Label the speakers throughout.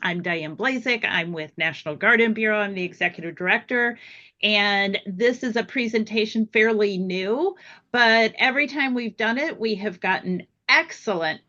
Speaker 1: I'm Diane Blazek. I'm with National Garden Bureau. I'm the executive director. And this is a presentation fairly new, but every time we've done it, we have gotten excellent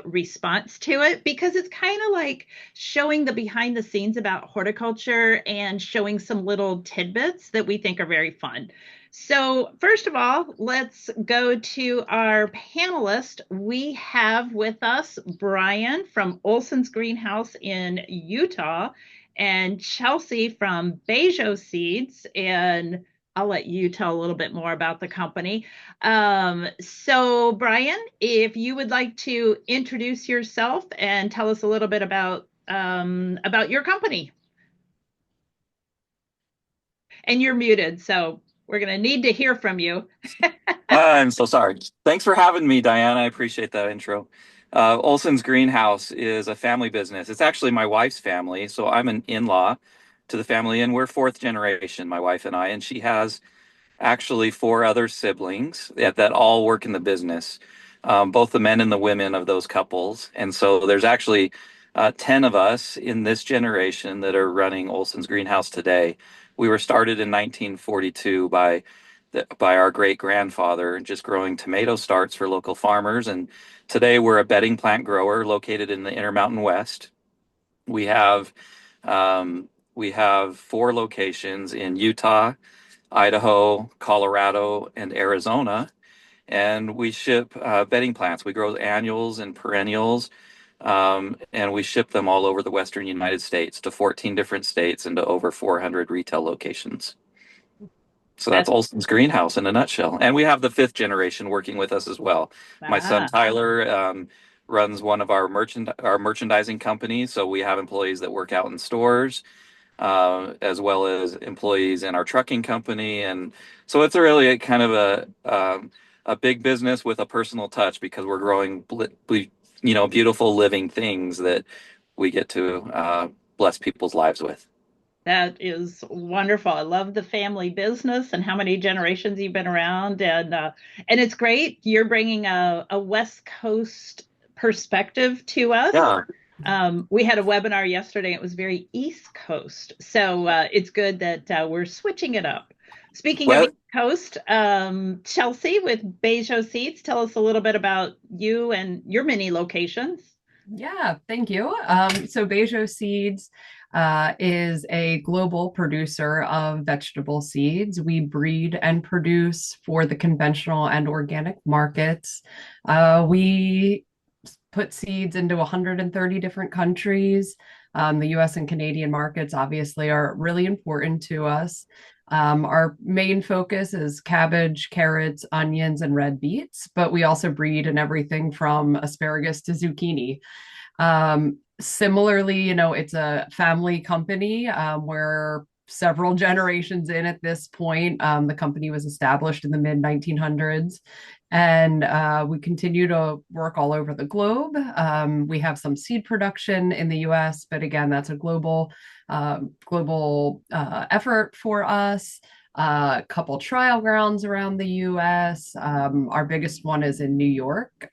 Speaker 1: response to it because it's kind of like showing the behind the scenes about horticulture and showing some little tidbits that we think are very fun. So, first of all, let's go to our panelist. We have with us Brian from Olson's Greenhouse in Utah and Chelsea from Bejo Seeds. And I'll let you tell a little bit more about the company. So, Brian, if you would like to introduce yourself and tell us a little bit about your company. And you're muted, so we're going to need to hear from you.
Speaker 2: I'm so sorry. Thanks for having me, Diana. I appreciate that intro. Olson's Greenhouse is a family business. It's actually my wife's family, so I'm an in-law to the family, and we're fourth generation, my wife and I, and she has actually four other siblings that all work in the business, both the men and the women of those couples. And so there's actually 10 of us in this generation that are running Olson's Greenhouse today. We were started in 1942 by our great grandfather, just growing tomato starts for local farmers. And today we're a bedding plant grower located in the Intermountain West. We have we have four locations in Utah, Idaho, Colorado, and Arizona. And we ship bedding plants. We grow annuals and perennials, and we ship them all over the Western United States to 14 different states and to over 400 retail locations. So that's
Speaker 1: That's
Speaker 2: Olson's Greenhouse in a nutshell. And we have the fifth generation working with us as well. My son
Speaker 1: ah,
Speaker 2: Tyler runs one of our merchandising companies. So we have employees that work out in stores, as well as employees in our trucking company. And so it's really a kind of a big business with a personal touch because we're growing, beautiful living things that we get to bless people's lives with.
Speaker 1: that is wonderful. I love the family business and how many generations you've been around, and it's great. You're bringing a West Coast perspective to us.
Speaker 2: Yeah.
Speaker 1: We had a webinar yesterday. It was very East Coast, so it's good that we're switching it up. Speaking of
Speaker 2: Well,
Speaker 1: East Coast, Chelsea with Bejo Seeds, tell us a little bit about you and your many locations.
Speaker 3: Yeah, thank you. So Bejo Seeds is a global producer of vegetable seeds. We breed and produce for the conventional and organic markets. We put seeds into 130 different countries. The US and Canadian markets obviously are really important to us. Our main focus is cabbage, carrots, onions, and red beets, but we also breed in everything from asparagus to zucchini. Similarly, it's a family company. We're several generations in at this point. The company was established in the mid 1900s, and we continue to work all over the globe. We have some seed production in the US, but again, that's a global effort for us. A couple trial grounds around the US. Our biggest one is in New York.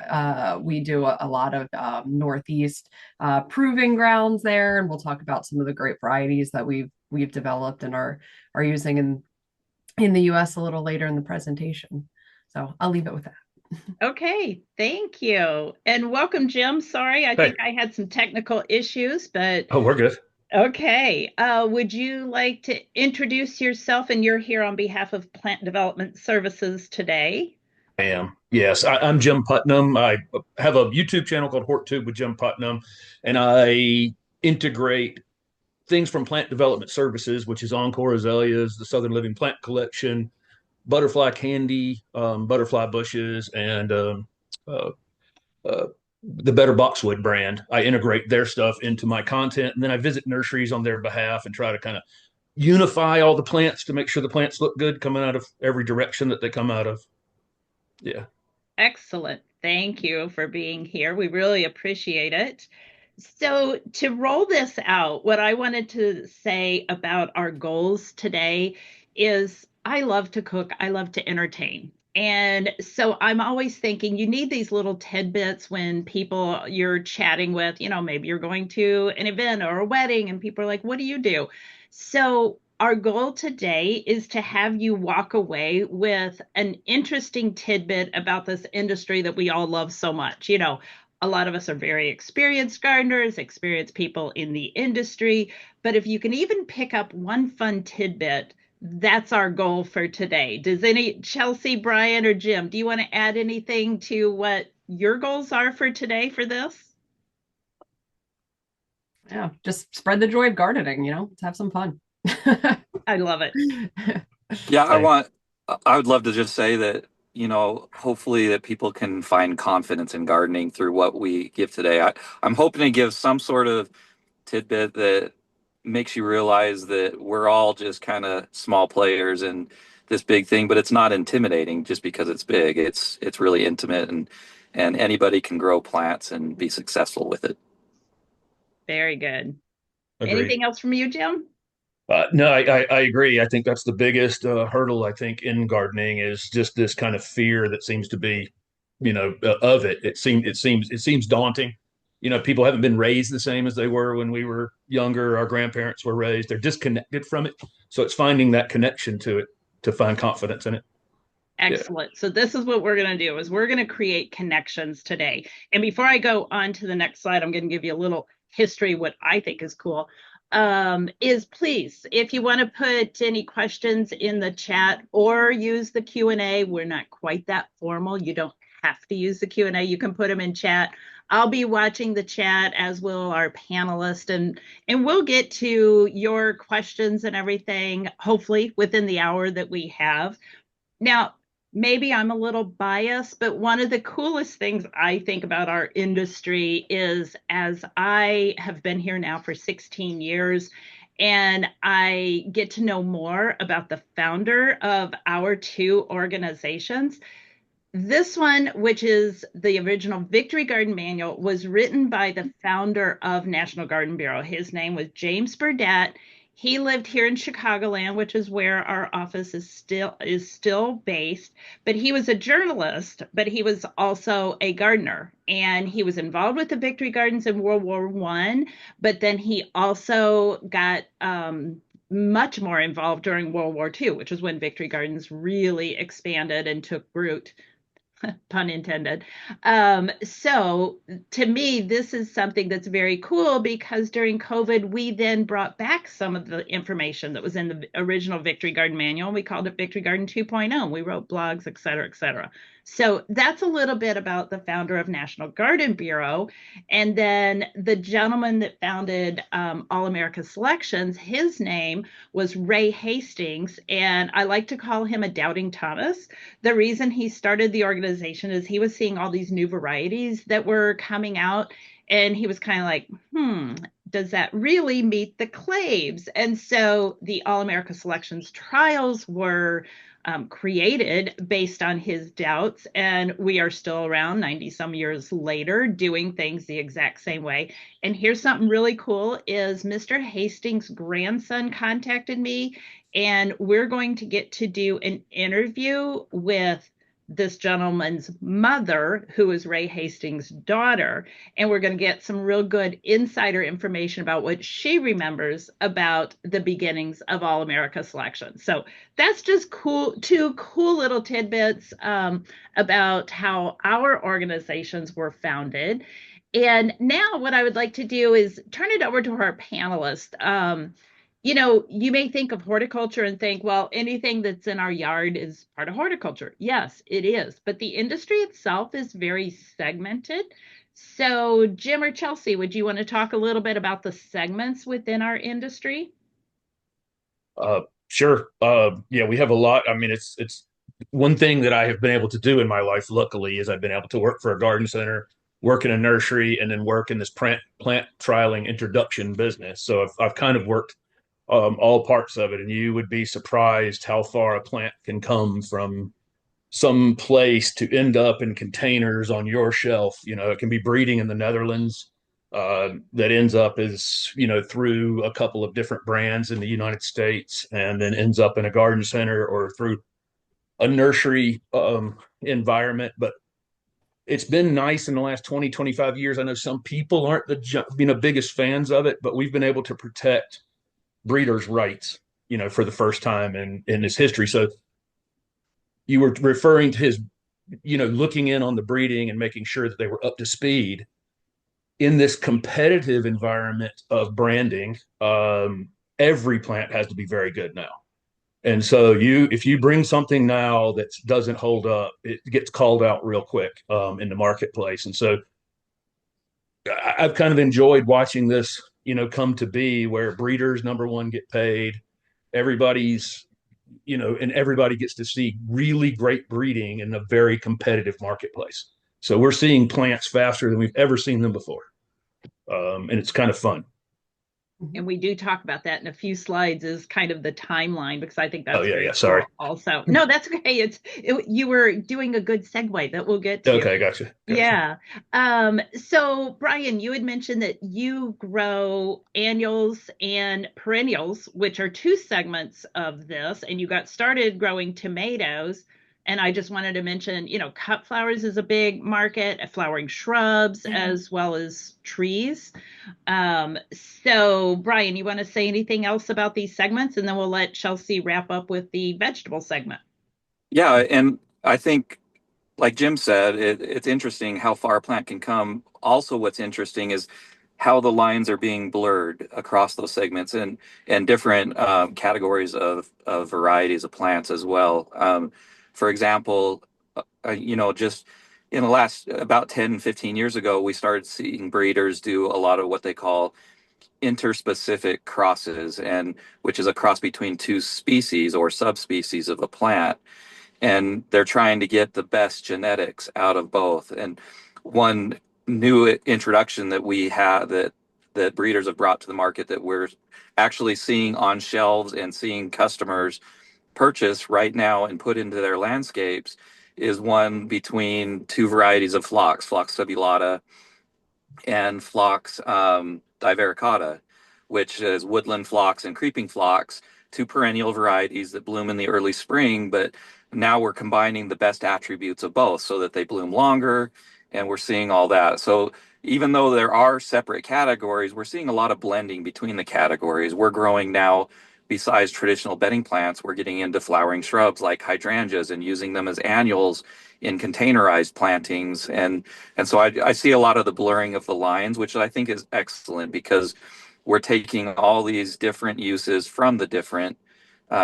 Speaker 3: We do a lot of Northeast proving grounds there, and we'll talk about some of the great varieties that we've developed and are using in the US a little later in the presentation. So I'll leave it with that.
Speaker 1: Okay, thank you. And welcome, Jim. Sorry, I think
Speaker 4: Hey,
Speaker 1: I had some technical issues, but
Speaker 4: oh, we're good.
Speaker 1: okay. Would you like to introduce yourself? And you're here on behalf of Plant Development Services today.
Speaker 4: I am. Yes, I'm Jim Putnam. I have a YouTube channel called Hortube with Jim Putnam, and I integrate things from Plant Development Services, which is Encore Azaleas, the Southern Living Plant Collection, Butterfly Candy, Butterfly Bushes, and uh, uh, the Better Boxwood brand. I integrate their stuff into my content, and then I visit nurseries on their behalf and try to kind of unify all the plants to make sure the plants look good coming out of every direction that they come out of. Yeah.
Speaker 1: Excellent. Thank you for being here. We really appreciate it. So, to roll this out, what I wanted to say about our goals today is I love to cook, I love to entertain. And so I'm always thinking you need these little tidbits when people you're chatting with, maybe you're going to an event or a wedding and people are like, what do you do? So our goal today is to have you walk away with an interesting tidbit about this industry that we all love so much. A lot of us are very experienced gardeners, experienced people in the industry, but if you can even pick up one fun tidbit, that's our goal for today. Does any Chelsea, Brian, or Jim, do you want to add anything to what your goals are for today for this?
Speaker 3: Yeah, just spread the joy of gardening, let's have some fun.
Speaker 1: I love it.
Speaker 2: Yeah, I would love to just say that, hopefully that people can find confidence in gardening through what we give today. I'm hoping to give some sort of tidbit that makes you realize that we're all just kind of small players in this big thing, but it's not intimidating just because it's big. It's really intimate, and anybody can grow plants and be successful with it.
Speaker 1: Very good.
Speaker 4: Agreed.
Speaker 1: Anything else from you, Jim?
Speaker 4: No, I agree. I think that's the biggest hurdle, I think, in gardening is just this kind of fear that seems to be, of it. It seems daunting. People haven't been raised the same as they were when we were younger. Our grandparents were raised. They're disconnected from it. So it's finding that connection to it to find confidence in it. Yeah.
Speaker 1: Excellent. So this is what we're going to do is we're going to create connections today. And before I go on to the next slide, I'm going to give you a little history. What I think is cool is please, if you want to put any questions in the chat or use the Q&A, we're not quite that formal. You don't have to use the Q&A. You can put them in chat. I'll be watching the chat, as will our panelists, and we'll get to your questions and everything, hopefully within the hour that we have. Now, maybe I'm a little biased, but one of the coolest things I think about our industry is, as I have been here now for 16 years, and I get to know more about the founder of our two organizations. This one, which is the original Victory Garden Manual, was written by the founder of National Garden Bureau. His name was James Burdett. He lived here in Chicagoland, which is where our office is still based. But he was a journalist, but he was also a gardener, and he was involved with the Victory Gardens in World War I. But then he also got much more involved during World War II, which is when Victory Gardens really expanded and took root. Pun intended. So to me, this is something that's very cool because during COVID, we then brought back some of the information that was in the original Victory Garden Manual. We called it Victory Garden 2.0. We wrote blogs, et cetera, et cetera. So that's a little bit about the founder of National Garden Bureau. And then the gentleman that founded All America Selections, his name was Ray Hastings. And I like to call him a doubting Thomas. The reason he started the organization is he was seeing all these new varieties that were coming out. And he was kind of like, does that really meet the claims? And so the All America Selections trials were created based on his doubts. And we are still around 90 some years later doing things the exact same way. And here's something really cool is Mr. Hastings' grandson contacted me, and we're going to get to do an interview with this gentleman's mother, who is Ray Hastings' daughter, and we're going to get some real good insider information about what she remembers about the beginnings of All America Selection. So that's just cool, two cool little tidbits about how our organizations were founded. And now what I would like to do is turn it over to our panelists. You may think of horticulture and think, well, anything that's in our yard is part of horticulture. Yes, it is. But the industry itself is very segmented. So, Jim or Chelsea, would you want to talk a little bit about the segments within our industry?
Speaker 4: Sure. Yeah, we have a lot. I mean, it's one thing that I have been able to do in my life, luckily, is I've been able to work for a garden center, work in a nursery, and then work in this plant trialing introduction business. So I've kind of worked all parts of it, and you would be surprised how far a plant can come from some place to end up in containers on your shelf. It can be breeding in the Netherlands that ends up as, through a couple of different brands in the United States and then ends up in a garden center or through a nursery environment, but it's been nice in the last 20, 25 years. I know some people aren't the biggest fans of it, but we've been able to protect breeders' rights, for the first time in his history. So you were referring to his, looking in on the breeding and making sure that they were up to speed in this competitive environment of branding. Every plant has to be very good now. And so if you bring something now that doesn't hold up, it gets called out real quick in the marketplace. And so I've kind of enjoyed watching this, come to be where breeders, number one, get paid. Everybody's, and everybody gets to see really great breeding in a very competitive marketplace. So we're seeing plants faster than we've ever seen them before. And it's kind of fun.
Speaker 1: And we do talk about that in a few slides is kind of the timeline, because I think that's
Speaker 4: yeah. Sorry.
Speaker 1: Cool also. No, that's okay. You were doing a good segue that we'll get to.
Speaker 4: Okay, gotcha.
Speaker 1: Yeah. So Brian, you had mentioned that you grow annuals and perennials, which are two segments of this, and you got started growing tomatoes. And I just wanted to mention, cut flowers is a big market, flowering shrubs, as well as trees. So Brian, you want to say anything else about these segments, and then we'll let Chelsea wrap up with the vegetable segment.
Speaker 2: Yeah, and I think, like Jim said, it's interesting how far a plant can come. Also, what's interesting is how the lines are being blurred across those segments and different categories of varieties of plants as well. For example, just in the last about 10, 15 years ago, we started seeing breeders do a lot of what they call interspecific crosses, and which is a cross between two species or subspecies of a plant. And they're trying to get the best genetics out of both. And one new introduction that we have that breeders have brought to the market that we're actually seeing on shelves and seeing customers purchase right now and put into their landscapes is one between two varieties of phlox, Phlox subulata and Phlox divaricata, which is woodland phlox and creeping phlox, two perennial varieties that bloom in the early spring, but now we're combining the best attributes of both so that they bloom longer, and we're seeing all that. So even though there are separate categories, we're seeing a lot of blending between the categories. We're growing now, besides traditional bedding plants, we're getting into flowering shrubs like hydrangeas and using them as annuals in containerized plantings. And so I see a lot of the blurring of the lines, which I think is excellent, because we're taking all these different uses from the different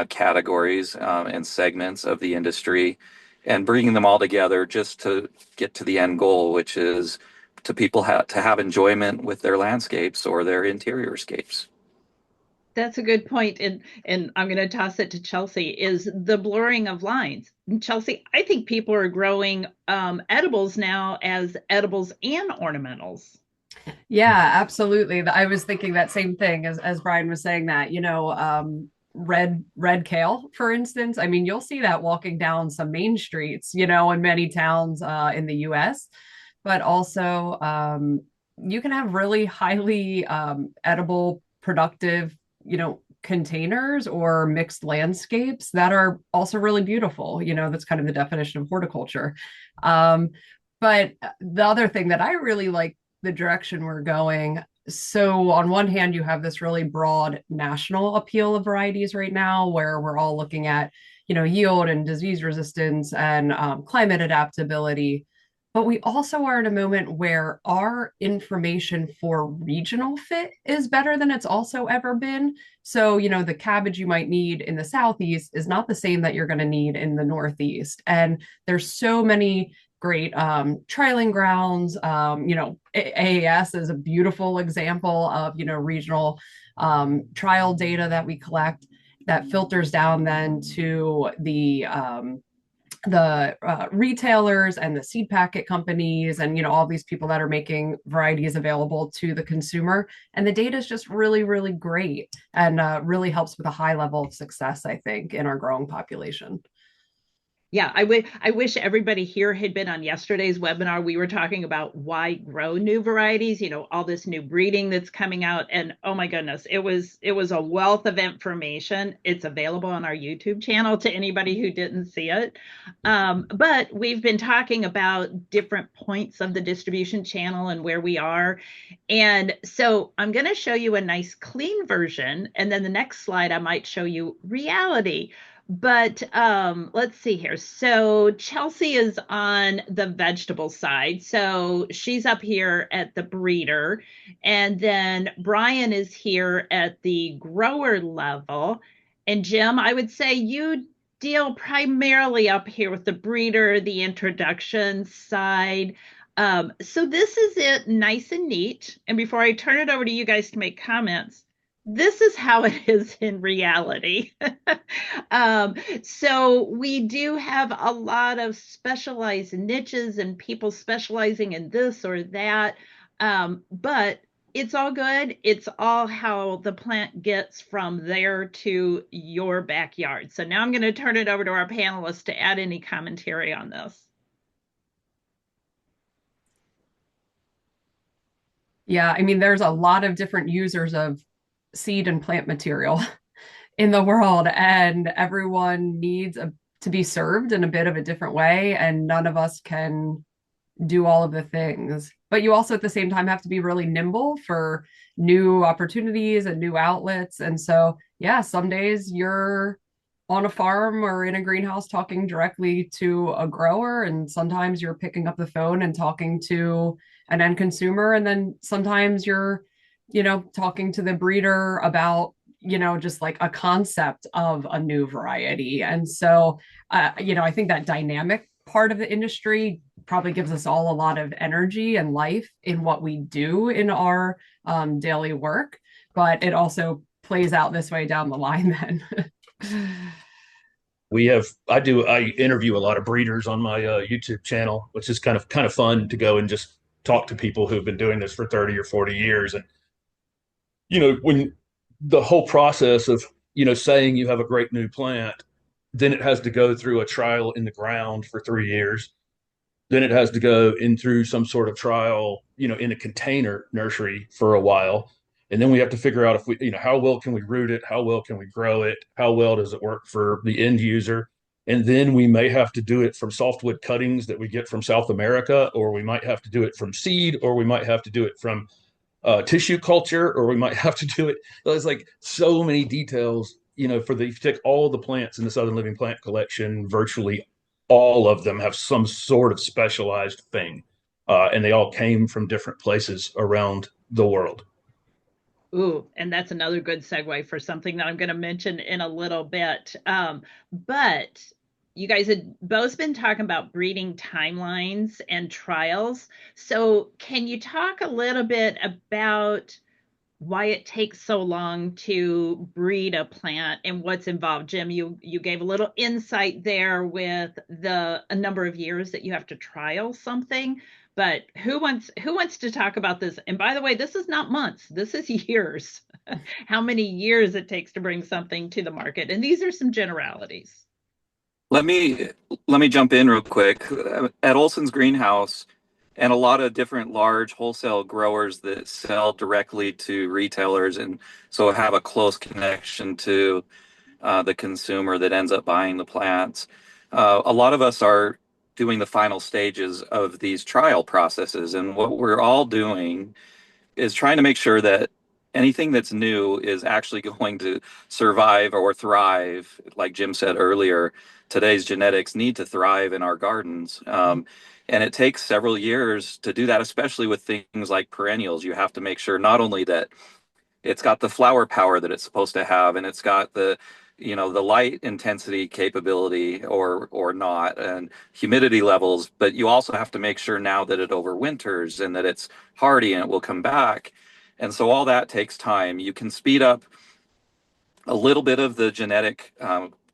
Speaker 2: categories and segments of the industry and bringing them all together just to get to the end goal, which is to people to have enjoyment with their landscapes or their interior scapes.
Speaker 1: That's a good point. And I'm going to toss it to Chelsea, is the blurring of lines. And Chelsea, I think people are growing edibles now as edibles and ornamentals.
Speaker 3: Yeah, absolutely. I was thinking that same thing as Brian was saying that, red kale, for instance. I mean, you'll see that walking down some main streets, in many towns in the US, but also you can have really highly edible, productive, containers or mixed landscapes that are also really beautiful. That's kind of the definition of horticulture. But the other thing that I really like the direction we're going. So on one hand, you have this really broad national appeal of varieties right now, where we're all looking at, yield and disease resistance and climate adaptability. But we also are in a moment where our information for regional fit is better than it's also ever been. So, the cabbage you might need in the Southeast is not the same that you're going to need in the Northeast. And there's so many great trialing grounds. AAS is a beautiful example of, regional trial data that we collect that filters down then to the retailers and the seed packet companies and all these people that are making varieties available to the consumer. And the data is just really, really great and really helps with a high level of success, I think, in our growing population.
Speaker 1: Yeah, I wish everybody here had been on yesterday's webinar. We were talking about why grow new varieties, all this new breeding that's coming out. And oh my goodness, it was a wealth of information. It's available on our YouTube channel to anybody who didn't see it. But we've been talking about different points of the distribution channel and where we are. And so I'm going to show you a nice clean version. And then the next slide, I might show you reality. But let's see here. So Chelsea is on the vegetable side. So she's up here at the breeder. And then Brian is here at the grower level. And Jim, I would say you deal primarily up here with the breeder, the introduction side. So this is it, nice and neat. And before I turn it over to you guys to make comments, this is how it is in reality. So we do have a lot of specialized niches and people specializing in this or that. But it's all good. It's all how the plant gets from there to your backyard. So now I'm going to turn it over to our panelists to add any commentary on this.
Speaker 3: Yeah, I mean, there's a lot of different users of seed and plant material in the world, and everyone needs to be served in a bit of a different way, and none of us can do all of the things. But you also at the same time have to be really nimble for new opportunities and new outlets. And so, yeah, some days you're on a farm or in a greenhouse talking directly to a grower, and sometimes you're picking up the phone and talking to an end consumer, and then sometimes you're talking to the breeder about just like a concept of a new variety. And so I think that dynamic part of the industry probably gives us all a lot of energy and life in what we do in our daily work, but it also plays out this way down the line then.
Speaker 4: I interview a lot of breeders on my YouTube channel, which is kind of fun to go and just talk to people who've been doing this for 30 or 40 years. And when the whole process of saying you have a great new plant, then it has to go through a trial in the ground for 3 years. Then it has to go in through some sort of trial, in a container nursery for a while. And then we have to figure out if how well can we root it? How well can we grow it? How well does it work for the end user? And then we may have to do it from softwood cuttings that we get from South America, or we might have to do it from seed, or we might have to do it from tissue culture, or we might have to do it. There's like so many details, if you take all the plants in the Southern Living Plant Collection, virtually all of them have some sort of specialized thing. And they all came from different places around the world.
Speaker 1: Ooh, and that's another good segue for something that I'm going to mention in a little bit. But you guys had both been talking about breeding timelines and trials. So can you talk a little bit about why it takes so long to breed a plant and what's involved? Jim, you gave a little insight there with a number of years that you have to trial something. But who wants to talk about this? And by the way, this is not months, this is years. How many years it takes to bring something to the market. And these are some generalities.
Speaker 2: Let me jump in real quick. At Olson's Greenhouse and a lot of different large wholesale growers that sell directly to retailers and so have a close connection to the consumer that ends up buying the plants. A lot of us are doing the final stages of these trial processes. And what we're all doing is trying to make sure that anything that's new is actually going to survive or thrive. Like Jim said earlier, today's genetics need to thrive in our gardens. And it takes several years to do that, especially with things like perennials. You have to make sure not only that it's got the flower power that it's supposed to have, and it's got the light intensity capability or not, and humidity levels, but you also have to make sure now that it overwinters and that it's hardy and it will come back. And so all that takes time. You can speed up a little bit of the genetic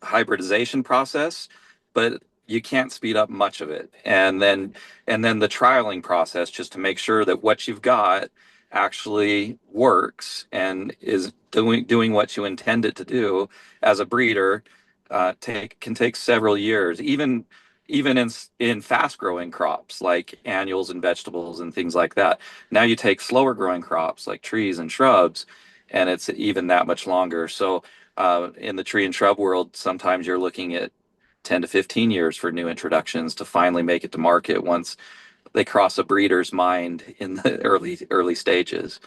Speaker 2: hybridization process, but you can't speed up much of it. And then the trialing process, just to make sure that what you've got actually works and is doing what you intend it to do as a breeder. can take several years, even in fast growing crops like annuals and vegetables and things like that. Now you take slower growing crops like trees and shrubs, and it's even that much longer. So in the tree and shrub world, sometimes you're looking at 10 to 15 years for new introductions to finally make it to market once they cross a breeder's mind in the early stages.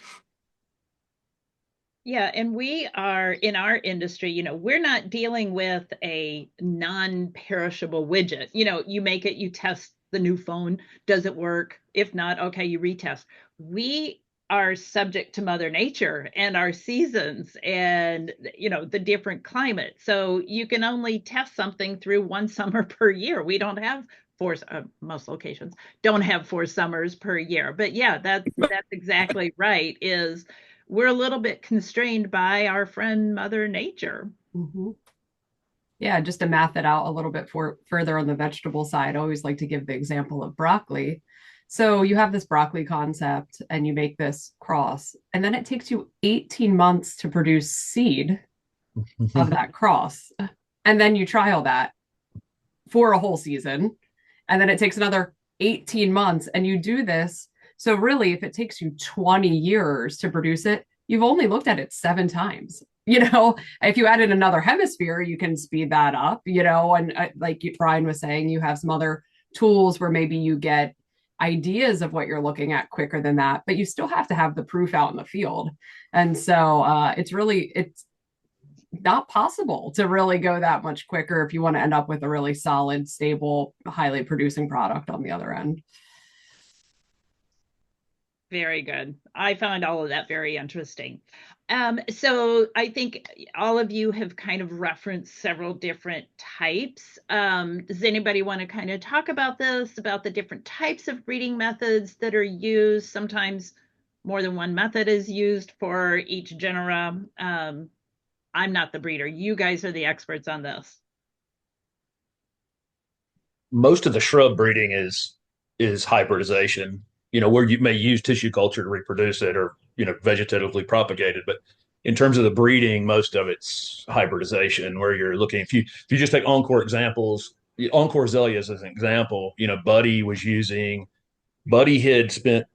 Speaker 1: Yeah, and we are in our industry, we're not dealing with a non-perishable widget. You make it, you test the new phone, does it work? If not, okay, you retest. We are subject to Mother Nature and our seasons and the different climate. So you can only test something through one summer per year. We don't have four, most locations don't have 4 summers per year. But yeah, that's exactly right. Is we're a little bit constrained by our friend Mother Nature.
Speaker 3: Mm-hmm. Yeah, just to math it out a little bit further on the vegetable side, I always like to give the example of broccoli. So you have this broccoli concept and you make this cross, and then it takes you 18 months to produce seed of that cross. And then you trial that for a whole season. And then it takes another 18 months. And you do this. So really, if it takes you 20 years to produce it, you've only looked at it 7 times. If you add in another hemisphere, you can speed that up, and like Brian was saying, you have some other tools where maybe you get ideas of what you're looking at quicker than that, but you still have to have the proof out in the field. And so it's not possible to really go that much quicker if you want to end up with a really solid, stable, highly producing product on the other end.
Speaker 1: Very good. I found all of that very interesting. So I think all of you have kind of referenced several different types. Does anybody want to kind of talk about this, about the different types of breeding methods that are used? Sometimes more than one method is used for each genera. I'm not the breeder. You guys are the experts on this.
Speaker 4: Most of the shrub breeding is hybridization, where you may use tissue culture to reproduce it or, vegetatively propagate it. But in terms of the breeding, most of it's hybridization, where you're looking, if you just take Encore examples, Encore azaleas as an example, Buddy had spent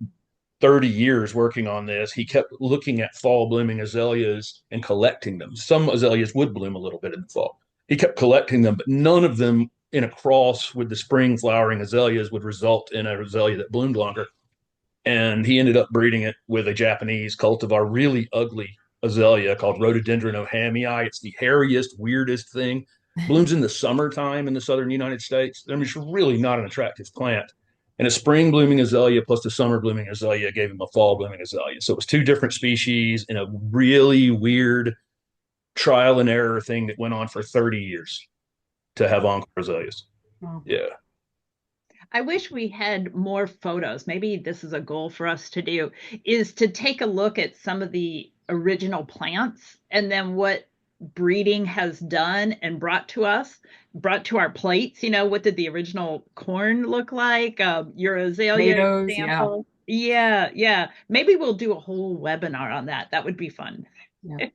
Speaker 4: 30 years working on this. He kept looking at fall blooming azaleas and collecting them. Some azaleas would bloom a little bit in the fall. He kept collecting them, but none of them in a cross with the spring flowering azaleas would result in a azalea that bloomed longer. And he ended up breeding it with a Japanese cultivar, really ugly azalea called Rhododendron ohamii. It's the hairiest, weirdest thing. Blooms in the summertime in the southern United States. I mean, it's really not an attractive plant. And a spring blooming azalea plus the summer blooming azalea gave him a fall blooming azalea. So it was two different species in a really weird trial and error thing that went on for 30 years to have Encore azaleas.
Speaker 3: Wow.
Speaker 4: Yeah.
Speaker 1: I wish we had more photos. Maybe this is a goal for us to do, is to take a look at some of the original plants and then what breeding has done and brought to our plates. What did the original corn look like? Your azalea
Speaker 3: Tomatoes,
Speaker 1: example. Yeah. Maybe we'll do a whole webinar on that. That would be fun.
Speaker 3: Yeah.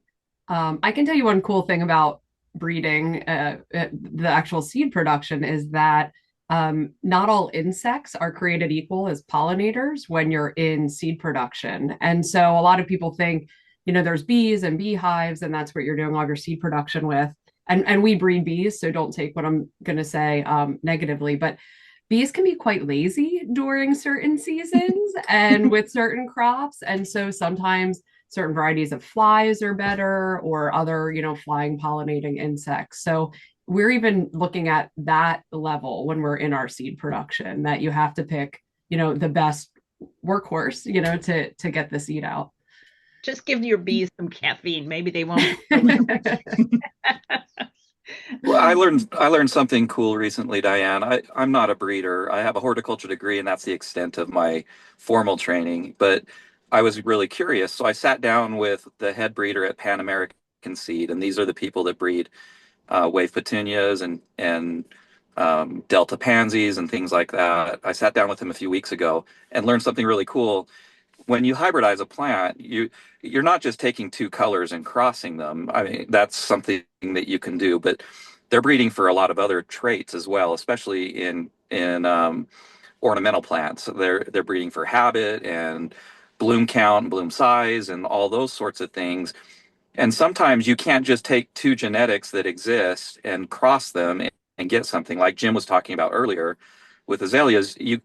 Speaker 3: I can tell you one cool thing about breeding, the actual seed production, is that not all insects are created equal as pollinators when you're in seed production. And so a lot of people think, there's bees and beehives, and that's what you're doing all your seed production with. And we breed bees, so don't take what I'm going to say negatively, but bees can be quite lazy during certain seasons and with certain crops. And so sometimes certain varieties of flies are better, or other, flying pollinating insects. So we're even looking at that level when we're in our seed production, that you have to pick, the best workhorse, to get the seed out.
Speaker 1: Just give your bees some caffeine. Maybe they won't.
Speaker 2: Well, I learned something cool recently, Diane. I'm not a breeder. I have a horticulture degree, and that's the extent of my formal training. But I was really curious, so I sat down with the head breeder at Pan American Seed, and these are the people that breed wave petunias and delta pansies and things like that. I sat down with him a few weeks ago and learned something really cool. When you hybridize a plant, you're not just taking two colors and crossing them. I mean, that's something that you can do, but they're breeding for a lot of other traits as well, especially in ornamental plants. They're breeding for habit and bloom count and bloom size and all those sorts of things. And sometimes you can't just take two genetics that exist and cross them and get something like Jim was talking about earlier with azaleas. You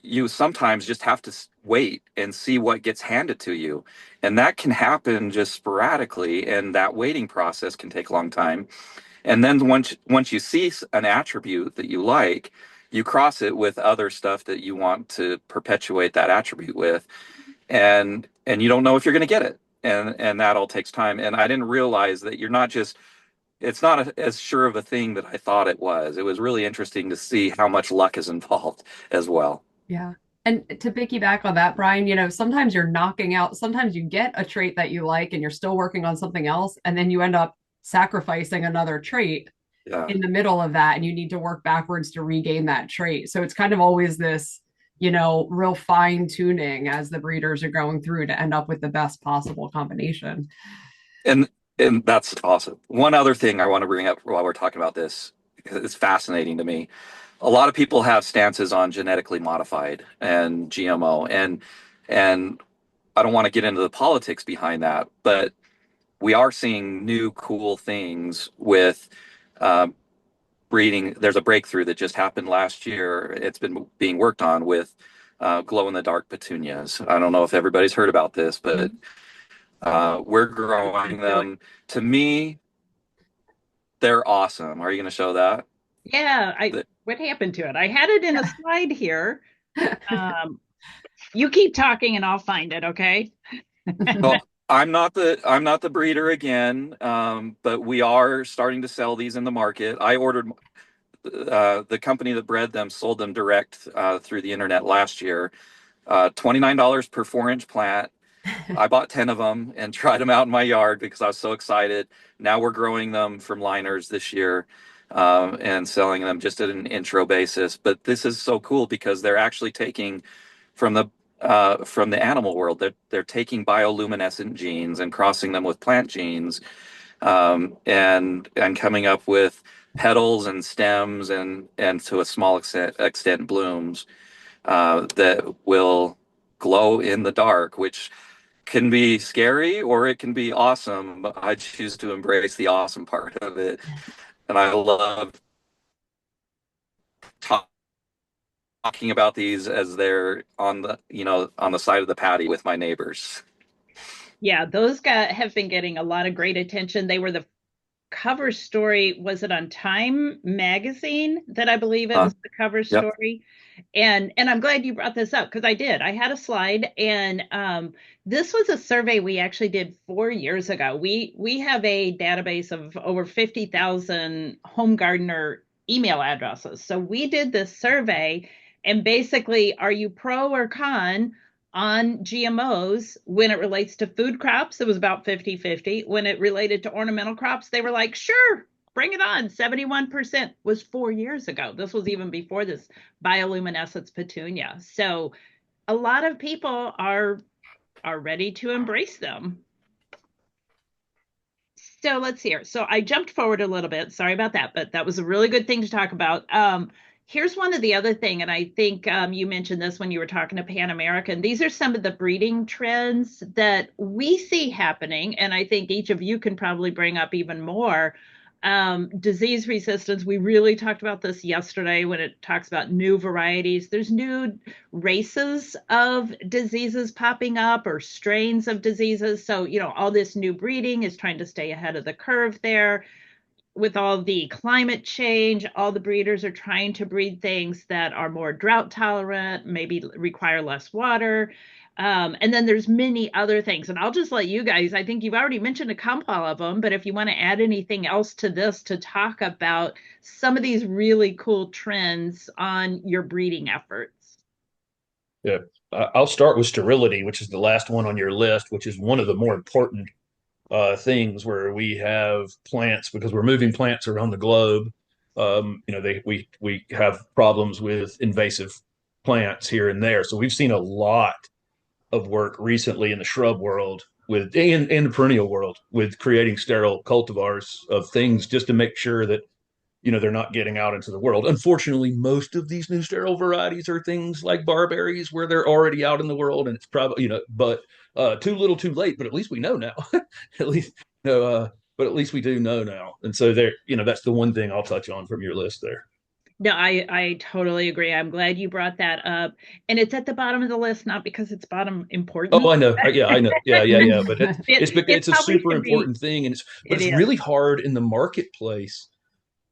Speaker 2: you sometimes just have to wait and see what gets handed to you, and that can happen just sporadically, and that waiting process can take a long time. And then once you see an attribute that you like, you cross it with other stuff that you want to perpetuate that attribute with, and you don't know if you're going to get it, and that all takes time. And I didn't realize that you're not just it's not as sure of a thing that I thought it was. It was really interesting to see how much luck is involved as well.
Speaker 3: Yeah. And to piggyback on that, Brian, sometimes you're knocking out, sometimes you get a trait that you like and you're still working on something else, and then you end up sacrificing another trait
Speaker 2: Yeah.
Speaker 3: in the middle of that, and you need to work backwards to regain that trait. So it's kind of always this, real fine tuning as the breeders are going through to end up with the best possible combination.
Speaker 2: And and that's awesome. One other thing I want to bring up while we're talking about this, because it's fascinating to me. A lot of people have stances on genetically modified and GMO, and I don't want to get into the politics behind that, but we are seeing new cool things with uh, breeding. There's a breakthrough that just happened last year. It's been being worked on with glow in the dark petunias. I don't know if everybody's heard about this, but we're growing them. To me, they're awesome. Are you going to show that?
Speaker 1: Yeah, what happened to it? I had it in a slide here. You keep talking and I'll find it, okay?
Speaker 2: Well, I'm not the breeder again, but we are starting to sell these in the market. I ordered the company that bred them sold them direct through the internet last year. $29 per 4-inch plant. I bought 10 of them and tried them out in my yard because I was so excited. Now we're growing them from liners this year and selling them just at an intro basis. But this is so cool because they're actually taking from the animal world. They're taking bioluminescent genes and crossing them with plant genes, and coming up with petals and stems and to a small extent blooms that will glow in the dark, which can be scary or it can be awesome. But I choose to embrace the awesome part of it, and I love talking about these as they're on the side of the patio with my neighbors.
Speaker 1: Yeah, those guys have been getting a lot of great attention. They were the cover story. Was it on Time magazine that I believe it was the cover
Speaker 2: Yep.
Speaker 1: story? And I'm glad you brought this up because I had a slide, and this was a survey we actually did 4 years ago. We have a database of over 50,000 home gardener email addresses. So we did this survey, and basically, are you pro or con on GMOs when it relates to food crops? It was about 50-50. When it related to ornamental crops, they were like, sure, bring it on. 71% was 4 years ago. This was even before this bioluminescence petunia. So a lot of people are ready to embrace them. So let's see here. So I jumped forward a little bit. Sorry about that, but that was a really good thing to talk about. Here's one of the other thing, and I think you mentioned this when you were talking to Pan American. These are some of the breeding trends that we see happening, and I think each of you can probably bring up even more. Disease resistance, we really talked about this yesterday when it talks about new varieties. There's new races of diseases popping up or strains of diseases. So, all this new breeding is trying to stay ahead of the curve there. With all the climate change, all the breeders are trying to breed things that are more drought tolerant, maybe require less water. And then there's many other things. And I'll just let you guys, I think you've already mentioned a couple of them, but if you want to add anything else to this to talk about some of these really cool trends on your breeding efforts.
Speaker 4: Yeah, I'll start with sterility, which is the last one on your list, which is one of the more important things where we have plants because we're moving plants around the globe. We have problems with invasive plants here and there. So we've seen a lot of work recently in the shrub world with in the perennial world with creating sterile cultivars of things just to make sure that they're not getting out into the world. Unfortunately, most of these new sterile varieties are things like barberries where they're already out in the world, and it's probably but too little, too late. But at least we know now. At least but at least we do know now, and so there, that's the one thing I'll touch on from your list there.
Speaker 1: No, I totally agree. I'm glad you brought that up. And it's at the bottom of the list, not because it's bottom
Speaker 4: Oh,
Speaker 1: important.
Speaker 4: I know. Yeah, I know. Yeah. But
Speaker 1: It
Speaker 4: it's a
Speaker 1: probably
Speaker 4: super
Speaker 1: should be.
Speaker 4: important thing, and
Speaker 1: It
Speaker 4: it's
Speaker 1: is.
Speaker 4: really hard in the marketplace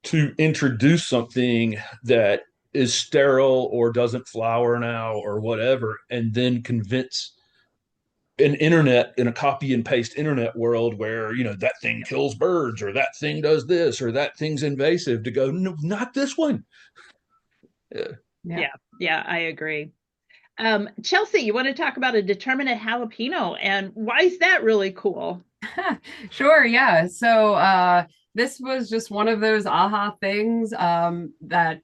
Speaker 4: to introduce something that is sterile or doesn't flower now or whatever, and then convince an internet in a copy and paste internet world where that thing kills birds or that thing does this or that thing's invasive to go, no, not this one.
Speaker 3: Yeah.
Speaker 1: Yeah, I agree. Chelsea, you want to talk about a determinate jalapeno, and why is that really cool?
Speaker 3: Sure, yeah. So this was just one of those aha things that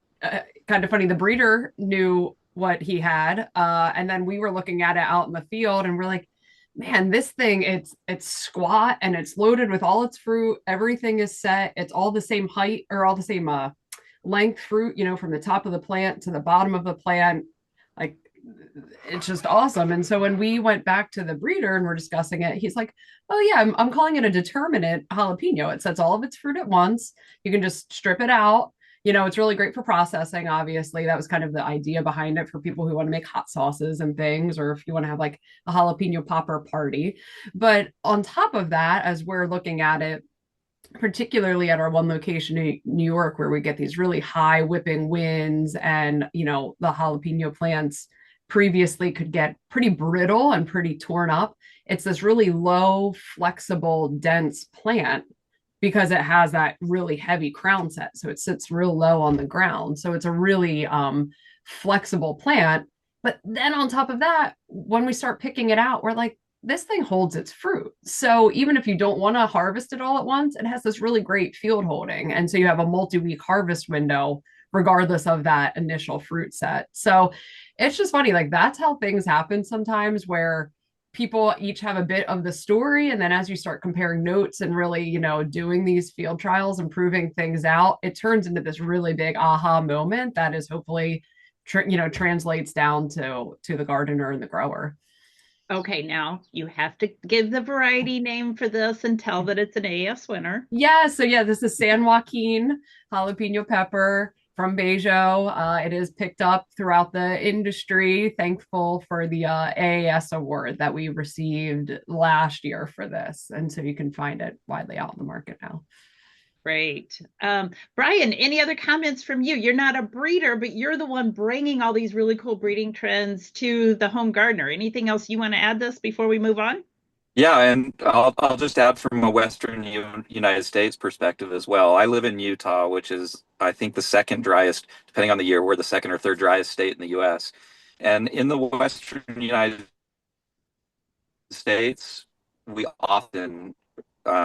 Speaker 3: kind of funny. The breeder knew what he had, and then we were looking at it out in the field, and we're like, man, this thing, it's squat and it's loaded with all its fruit. Everything is set. It's all the same height or all the same length fruit, from the top of the plant to the bottom of the plant. Like it's just awesome. And so when we went back to the breeder and we're discussing it, he's like, oh yeah, I'm calling it a determinate jalapeno. It sets all of its fruit at once. You can just strip it out. It's really great for processing. Obviously, that was kind of the idea behind it for people who want to make hot sauces and things, or if you want to have like a jalapeno popper party. But on top of that, as we're looking at it, particularly at our one location in New York, where we get these really high whipping winds, and the jalapeno plants previously could get pretty brittle and pretty torn up. It's this really low, flexible, dense plant because it has that really heavy crown set. So it sits real low on the ground. So it's a really flexible plant. But then on top of that, when we start picking it out, we're like, this thing holds its fruit. So even if you don't want to harvest it all at once, it has this really great field holding. And so you have a multi-week harvest window, regardless of that initial fruit set. So it's just funny. Like that's how things happen sometimes, where people each have a bit of the story. And then as you start comparing notes and really, doing these field trials and proving things out, it turns into this really big aha moment that is hopefully, translates down to the gardener and the grower.
Speaker 1: Okay, now you have to give the variety name for this and tell that it's an AAS winner.
Speaker 3: Yeah, so yeah, this is San Joaquin jalapeno pepper from Bejo. It is picked up throughout the industry. Thankful for the AAS award that we received last year for this. And so you can find it widely out in the market now.
Speaker 1: Great. Brian, any other comments from you? You're not a breeder, but you're the one bringing all these really cool breeding trends to the home gardener. Anything else you want to add this before we move on?
Speaker 2: Yeah, and I'll just add from a Western United States perspective as well. I live in Utah, which is, I think, the second driest, depending on the year, we're the second or third driest state in the U.S. And in the Western United States, we often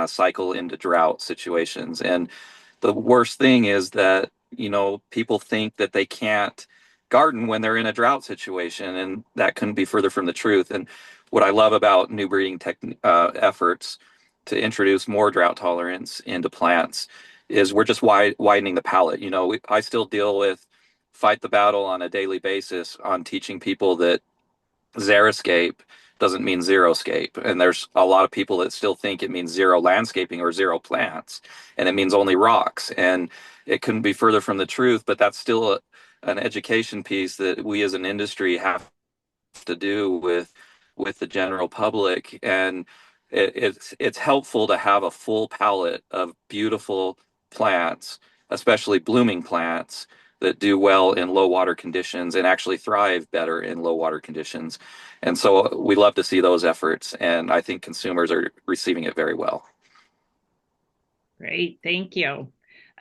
Speaker 2: cycle into drought situations. And the worst thing is that, people think that they can't garden when they're in a drought situation, and that couldn't be further from the truth. And what I love about new breeding efforts to introduce more drought tolerance into plants is we're just widening the palette. I still fight the battle on a daily basis on teaching people that xeriscape doesn't mean zeroscape. And there's a lot of people that still think it means zero landscaping or zero plants, and it means only rocks. And it couldn't be further from the truth, but that's still an education piece that we as an industry have to do with the general public. And it's helpful to have a full palette of beautiful plants, especially blooming plants that do well in low water conditions and actually thrive better in low water conditions. And so we love to see those efforts, and I think consumers are receiving it very well.
Speaker 1: Great, thank you.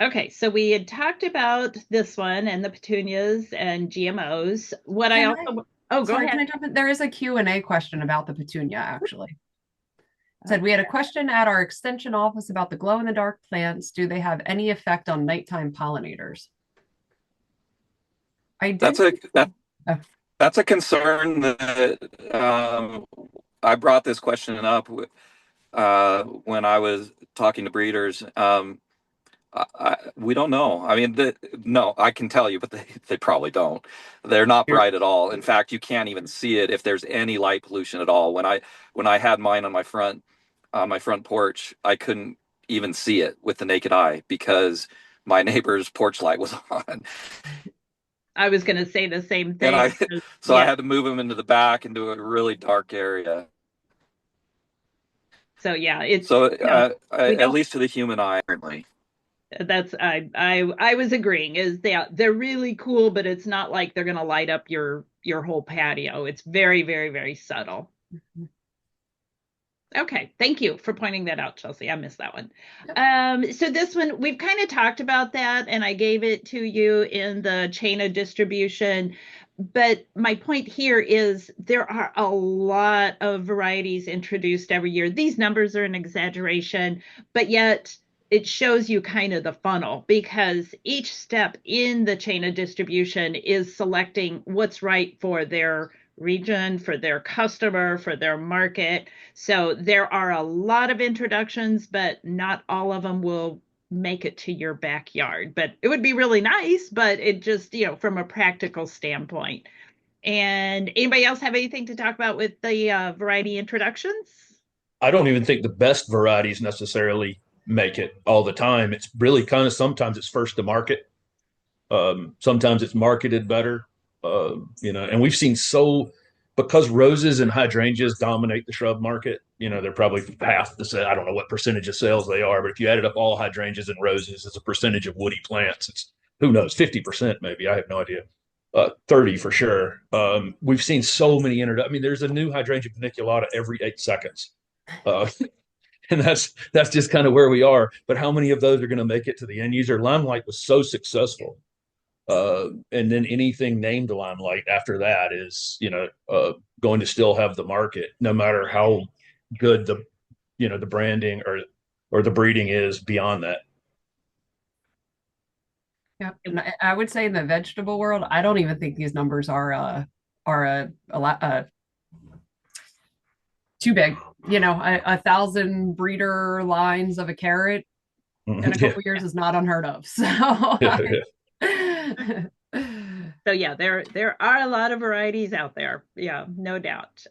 Speaker 1: Okay, so we had talked about this one and the petunias and GMOs. Go ahead.
Speaker 3: Can I jump in? There is a Q&A question about the petunia, actually. It said, we had a question at our extension office about the glow-in-the-dark plants. Do they have any effect on nighttime pollinators?
Speaker 2: That's a concern that I brought this question up when I was talking to breeders. We don't know. I mean, no, I can tell you, but they probably don't. They're not
Speaker 4: Here,
Speaker 2: bright at all. In fact, you can't even see it if there's any light pollution at all. When I had mine on my front porch, I couldn't even see it with the naked eye because my neighbor's porch light was on.
Speaker 1: I was going to say the same
Speaker 2: And
Speaker 1: thing.
Speaker 2: so I
Speaker 1: Yeah.
Speaker 2: had to move them into the back into a really dark area.
Speaker 1: So yeah, it's
Speaker 2: So
Speaker 1: no, we
Speaker 2: at
Speaker 1: don't.
Speaker 2: least to the human eye, apparently.
Speaker 1: That's I was agreeing is they're really cool, but it's not like they're going to light up your whole patio. It's very, very, very subtle. Okay, thank you for pointing that out, Chelsea. I missed that one. So this one, we've kind of talked about that, and I gave it to you in the chain of distribution. But my point here is there are a lot of varieties introduced every year. These numbers are an exaggeration, but yet it shows you kind of the funnel because each step in the chain of distribution is selecting what's right for their region, for their customer, for their market. So there are a lot of introductions, but not all of them will make it to your backyard. But it would be really nice, but it just, from a practical standpoint. And anybody else have anything to talk about with the variety introductions?
Speaker 4: I don't even think the best varieties necessarily make it all the time. It's really kind of sometimes it's first to market. Sometimes it's marketed better. And we've seen because roses and hydrangeas dominate the shrub market. They're probably half the. I don't know what percentage of sales they are, but if you added up all hydrangeas and roses as a percentage of woody plants, it's who knows, 50% maybe. I have no idea. 30 for sure. We've seen so many I mean, there's a new hydrangea paniculata every 8 seconds. Uh, and that's just kind of where we are. But how many of those are going to make it to the end user? Limelight was so successful. And then anything named Limelight after that is, going to still have the market, no matter how good the branding or the breeding is beyond that.
Speaker 3: Yeah, and I would say in the vegetable world, I don't even think these numbers are a lot too big. 1,000 breeder lines of a carrot in a couple years is not unheard of. So,
Speaker 1: So yeah, there are a lot of varieties out there. Yeah, no doubt.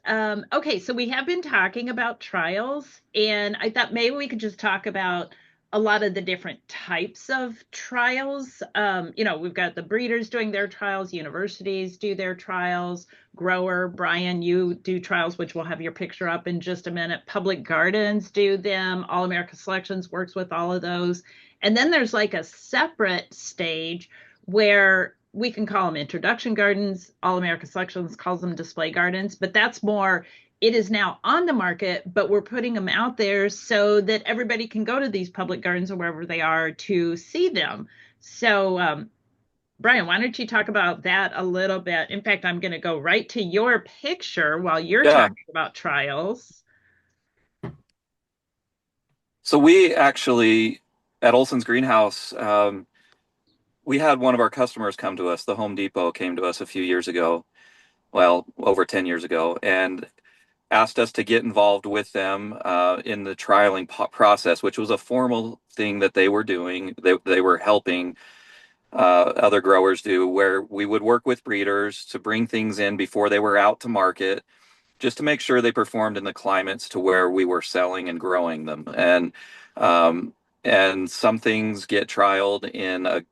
Speaker 1: Okay, so we have been talking about trials, and I thought maybe we could just talk about a lot of the different types of trials. We've got the breeders doing their trials, universities do their trials, grower, Brian, you do trials, which we'll have your picture up in just a minute. Public gardens do them. All America Selections works with all of those. And then there's like a separate stage where we can call them introduction gardens. All America Selections calls them display gardens, but that's more, it is now on the market, but we're putting them out there so that everybody can go to these public gardens or wherever they are to see them. So, Brian, why don't you talk about that a little bit? In fact, I'm going to go right to your picture while you're
Speaker 2: Yeah.
Speaker 1: talking about trials.
Speaker 2: So we actually, at Olson's Greenhouse, we had one of our customers come to us. The Home Depot came to us a few years ago, well, over 10 years ago, and asked us to get involved with them in the trialing process, which was a formal thing that they were doing. They were helping other growers do, where we would work with breeders to bring things in before they were out to market, just to make sure they performed in the climates to where we were selling and growing them. And some things get trialed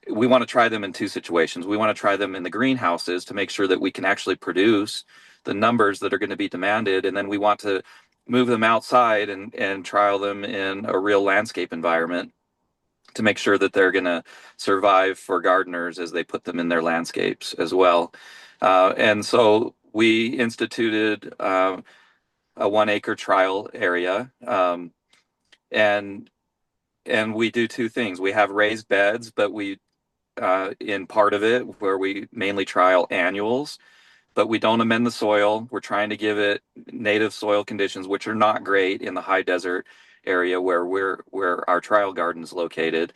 Speaker 2: we want to try them in two situations. We want to try them in the greenhouses to make sure that we can actually produce the numbers that are going to be demanded. And then we want to move them outside and trial them in a real landscape environment to make sure that they're going to survive for gardeners as they put them in their landscapes as well. And so we instituted a 1 acre trial area. And we do two things. We have raised beds, but we in part of it where we mainly trial annuals, but we don't amend the soil. We're trying to give it native soil conditions, which are not great in the high desert area where our trial garden is located.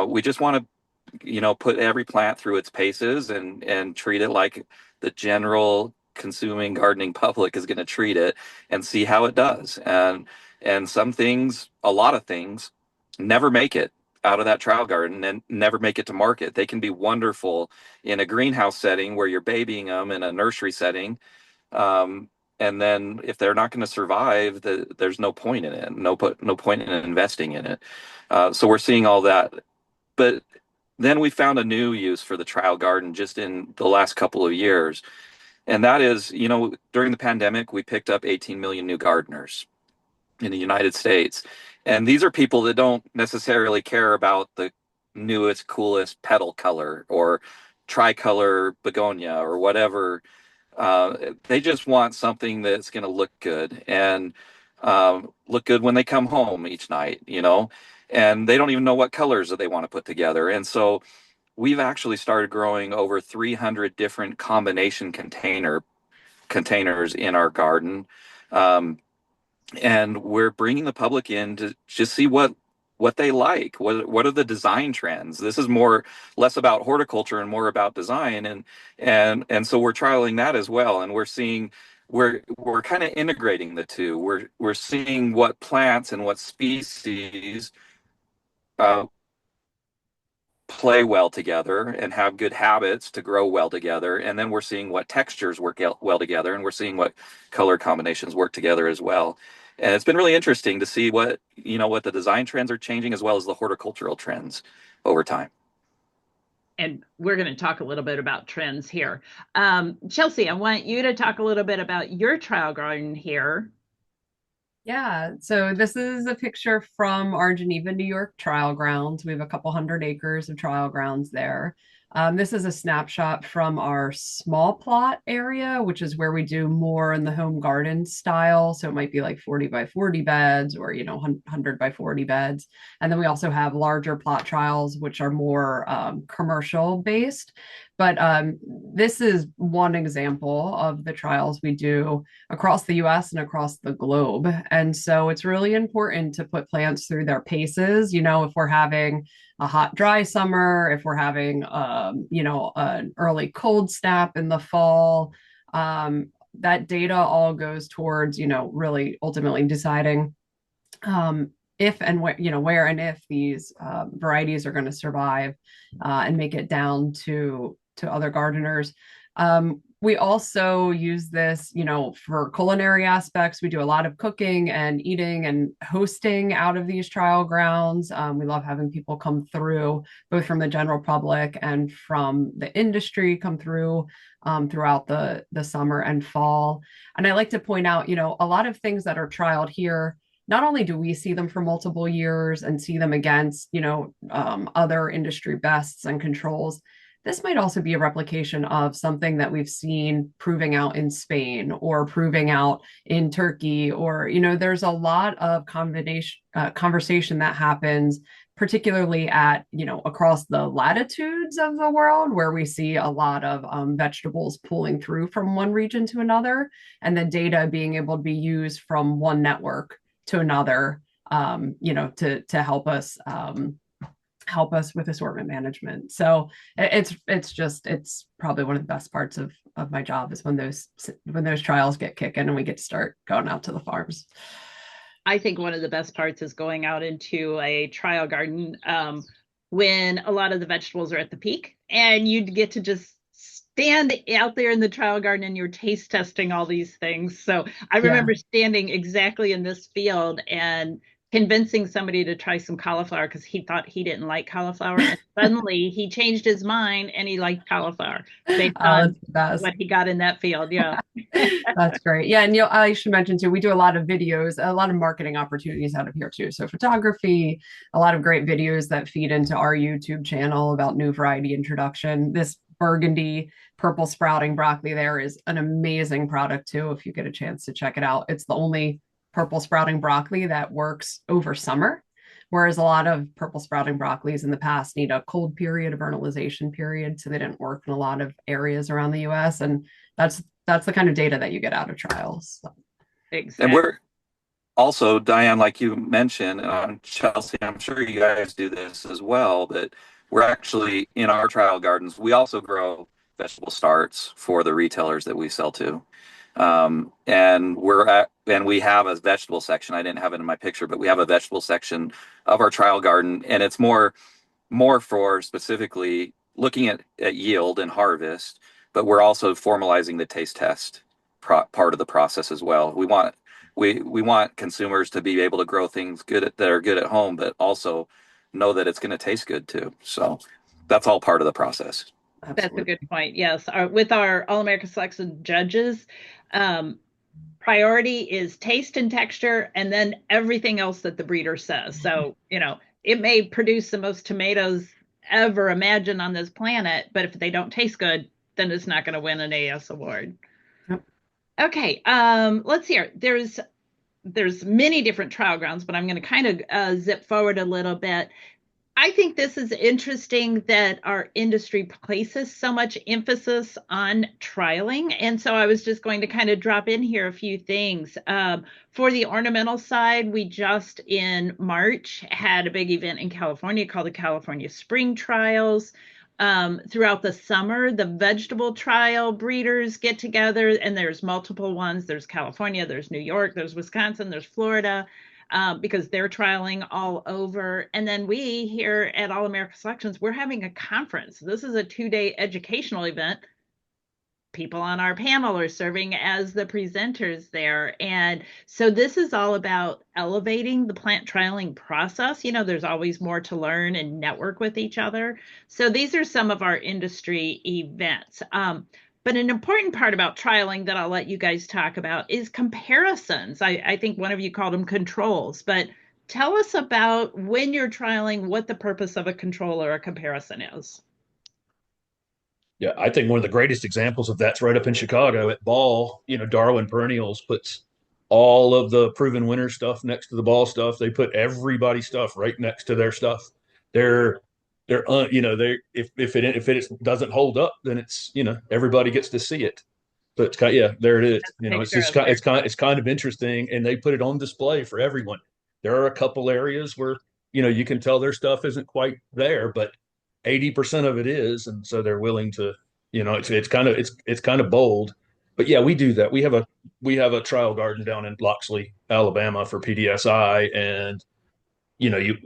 Speaker 2: We just want to, put every plant through its paces and treat it like the general consuming gardening public is going to treat it and see how it does. And some things, a lot of things, never make it out of that trial garden and never make it to market. They can be wonderful in a greenhouse setting where you're babying them, in a nursery setting. And then if they're not going to survive, there's no point in it. No point in investing in it. So we're seeing all that. But then we found a new use for the trial garden just in the last couple of years. And that is, during the pandemic, we picked up 18 million new gardeners in the United States. And these are people that don't necessarily care about the newest, coolest petal color or tricolor begonia or whatever. They just want something that's going to look good and look good when they come home each night, and they don't even know what colors that they want to put together. And so we've actually started growing over 300 different combination containers in our garden. And we're bringing the public in to just see what they like. What are the design trends? This is less about horticulture and more about design, and so we're trialing that as well. And we're kind of integrating the two. We're seeing what plants and what species play well together and have good habits to grow well together. And then we're seeing what textures work well together, and we're seeing what color combinations work together as well. And it's been really interesting to see what the design trends are changing as well as the horticultural trends over time.
Speaker 1: And we're going to talk a little bit about trends here. Chelsea, I want you to talk a little bit about your trial garden here.
Speaker 3: Yeah, so this is a picture from our Geneva, New York trial grounds. We have a couple hundred acres of trial grounds there. This is a snapshot from our small plot area, which is where we do more in the home garden style. So it might be like 40 by 40 beds or, 100 by 40 beds. And then we also have larger plot trials, which are more commercial based. But this is one example of the trials we do across the US and across the globe. And so it's really important to put plants through their paces. If we're having a hot, dry summer, if we're having, an early cold snap in the fall, that data all goes towards, really ultimately deciding if and where and if these varieties are going to survive and make it down to other gardeners. We also use this, for culinary aspects. We do a lot of cooking and eating and hosting out of these trial grounds. We love having people come through, both from the general public and from the industry, come through throughout the summer and fall. And I like to point out, a lot of things that are trialed here, not only do we see them for multiple years and see them against, other industry bests and controls, this might also be a replication of something that we've seen proving out in Spain or proving out in Turkey, or, there's a lot of conversation that happens, particularly at, across the latitudes of the world, where we see a lot of vegetables pulling through from one region to another, and the data being able to be used from one network to another, to help us with assortment management. So it's probably one of the best parts of my job is when those trials get kicking and we get to start going out to the farms.
Speaker 1: I think one of the best parts is going out into a trial garden when a lot of the vegetables are at the peak, and you get to just stand out there in the trial garden and you're taste testing all these things. So I remember standing exactly in this field and convincing somebody to try some cauliflower because he thought he didn't like cauliflower, and suddenly he changed his mind and he liked cauliflower based on what he got in that field. Yeah.
Speaker 3: That's great. Yeah, and I should mention too, we do a lot of videos, a lot of marketing opportunities out of here too. So photography, a lot of great videos that feed into our YouTube channel about new variety introduction. This burgundy purple sprouting broccoli there is an amazing product too, if you get a chance to check it out. It's the only purple sprouting broccoli that works over summer, whereas a lot of purple sprouting broccolis in the past need a cold period, a vernalization period, so they didn't work in a lot of areas around the US. And that's the kind of data that you get out of trials. So.
Speaker 1: Exactly.
Speaker 2: And we're also, Diane, like you mentioned, Chelsea, I'm sure you guys do this as well, but we're actually in our trial gardens, we also grow vegetable starts for the retailers that we sell to. And we have a vegetable section. I didn't have it in my picture, but we have a vegetable section of our trial garden, and it's more for specifically looking at yield and harvest, but we're also formalizing the taste test part of the process as well. We want consumers to be able to grow things that are good at home, but also know that it's going to taste good too. So that's all part of the process.
Speaker 1: That's a
Speaker 3: Absolutely.
Speaker 1: good point. Yes. With our All American Selection judges, priority is taste and texture, and then everything else that the breeder says. So, it may produce the most tomatoes ever imagined on this planet, but if they don't taste good, then it's not going to win an AAS award.
Speaker 3: Yep.
Speaker 1: Okay. Let's hear. There's many different trial grounds, but I'm going to kind of zip forward a little bit. I think this is interesting that our industry places so much emphasis on trialing. And so I was just going to kind of drop in here a few things. For the ornamental side, we just in March had a big event in California called the California Spring Trials. Throughout the summer, the vegetable trial breeders get together, and there's multiple ones. There's California, there's New York, there's Wisconsin, there's Florida. Because they're trialing all over. And then we here at All America Selections, we're having a conference. This is a 2-day educational event. People on our panel are serving as the presenters there. And so this is all about elevating the plant trialing process. There's always more to learn and network with each other. So these are some of our industry events. But an important part about trialing that I'll let you guys talk about is comparisons. I think one of you called them controls, but tell us about when you're trialing, what the purpose of a control or a comparison is.
Speaker 4: Yeah, I think one of the greatest examples of that's right up in Chicago at Ball. Darwin Perennials puts all of the proven winner stuff next to the Ball stuff. They put everybody's stuff right next to their stuff. They're they if it doesn't hold up, then it's everybody gets to see it. But it's there it is. It's kind of interesting, and they put it on display for everyone. There are a couple areas where you can tell their stuff isn't quite there, but 80% of it is, and so they're willing to. It's kind of bold, but yeah, we do that. We have a trial garden down in Loxley, Alabama for PDSI, and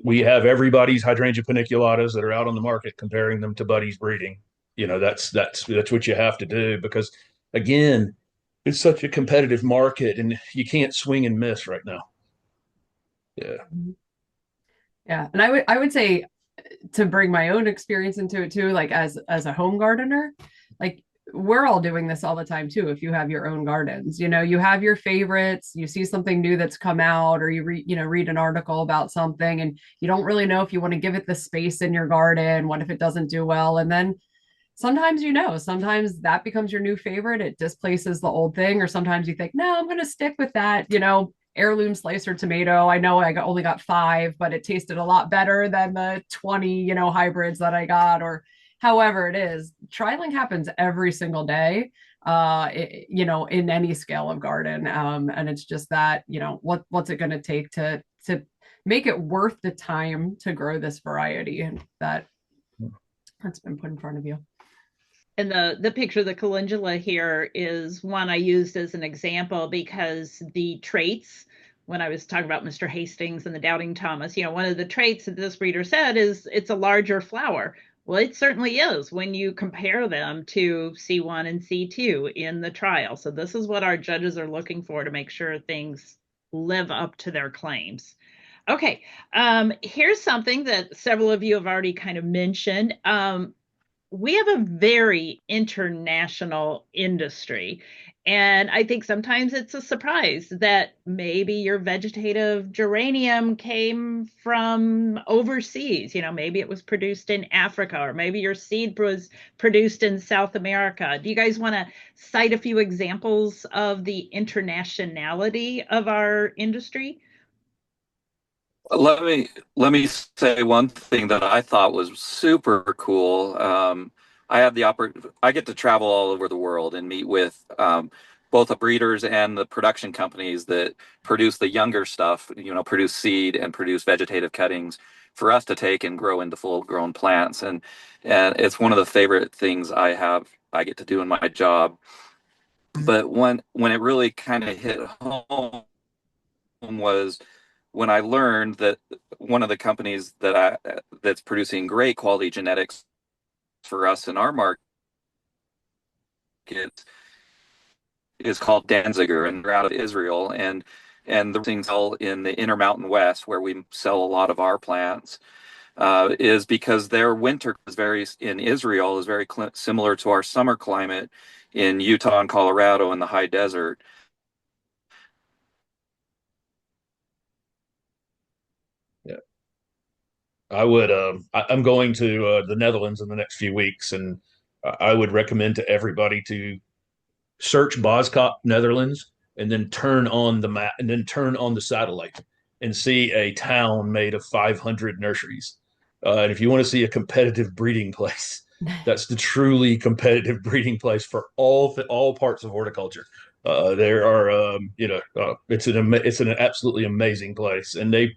Speaker 4: we have everybody's hydrangea paniculatas that are out on the market, comparing them to Buddy's breeding. That's what you have to do, because again, it's such a competitive market, and you can't swing and miss right now. Yeah.
Speaker 3: Yeah. And I would say, to bring my own experience into it too, like as a home gardener, like we're all doing this all the time too. If you have your own gardens, you have your favorites, you see something new that's come out, or you read an article about something, and you don't really know if you want to give it the space in your garden. What if it doesn't do well? And then sometimes sometimes that becomes your new favorite. It displaces the old thing. Or sometimes you think, no, I'm going to stick with that, heirloom slicer tomato. I know I only got 5, but it tasted a lot better than the 20, hybrids that I got, or however it is. Trialing happens every single day, in any scale of garden. And it's just that, what's it going to take to make it worth the time to grow this variety, and that's been put in front of you.
Speaker 1: And the picture of the calendula here is one I used as an example, because the traits, when I was talking about Mr. Hastings and the Doubting Thomas, one of the traits that this breeder said is it's a larger flower. Well, it certainly is when you compare them to C1 and C2 in the trial. So this is what our judges are looking for to make sure things live up to their claims. Okay, here's something that several of you have already kind of mentioned. We have a very international industry. And I think sometimes it's a surprise that maybe your vegetative geranium came from overseas. Maybe it was produced in Africa, or maybe your seed was produced in South America. Do you guys want to cite a few examples of the internationality of our industry?
Speaker 2: Let me say one thing that I thought was super cool. I get to travel all over the world and meet with both the breeders and the production companies that produce the younger stuff, produce seed and produce vegetative cuttings for us to take and grow into full grown plants. And it's one of the favorite things I have I get to do in my job. But when it really kind of hit home was when I learned that one of the companies that's producing great quality genetics for us in our market is called Danziger, and they're out of Israel, and the things all in the Intermountain West, where we sell a lot of our plants, is because their winter is in Israel is very similar to our summer climate in Utah and Colorado in the high desert.
Speaker 4: Yeah, I would. I'm going to the Netherlands in the next few weeks, and I would recommend to everybody to search Boskop, Netherlands, and then turn on the map, and then turn on the satellite, and see a town made of 500 nurseries. And if you want to see a competitive breeding place, that's the truly competitive breeding place for all parts of horticulture. There are, it's an absolutely amazing place, and a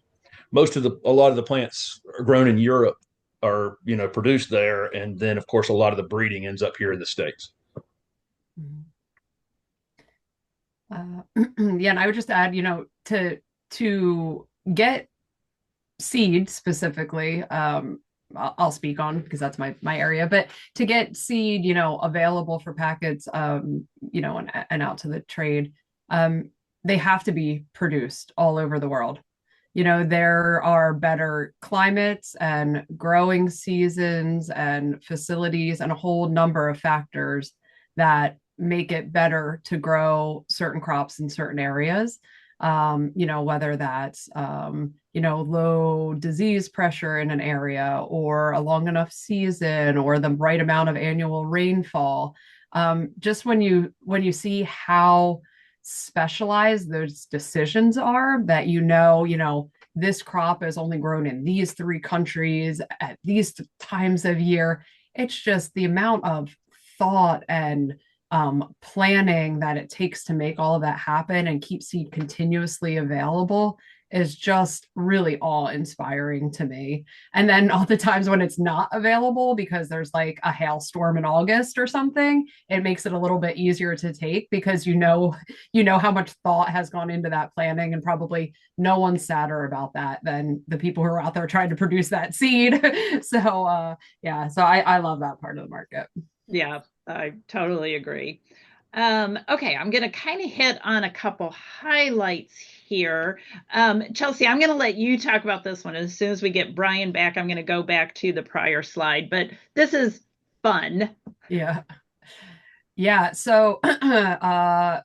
Speaker 4: lot of the plants are grown in Europe are produced there, and then of course a lot of the breeding ends up here in the States.
Speaker 3: Yeah, and I would just add, to get seed specifically, I'll speak on because that's my area, but to get seed, available for packets, and out to the trade, they have to be produced all over the world. There are better climates and growing seasons and facilities and a whole number of factors that make it better to grow certain crops in certain areas. Whether that's, low disease pressure in an area or a long enough season or the right amount of annual rainfall. Just when you see how specialized those decisions are, that this crop is only grown in these 3 countries at these times of year. It's just the amount of thought and planning that it takes to make all of that happen and keep seed continuously available is just really awe-inspiring to me. And then all the times when it's not available because there's like a hailstorm in August or something, it makes it a little bit easier to take because how much thought has gone into that planning, and probably no one's sadder about that than the people who are out there trying to produce that seed. So I love that part of the market.
Speaker 1: Yeah, I totally agree. Okay, I'm going to kind of hit on a couple highlights here. Chelsea, I'm going to let you talk about this one. As soon as we get Brian back, I'm going to go back to the prior slide, but this is fun.
Speaker 3: Yeah. Yeah. So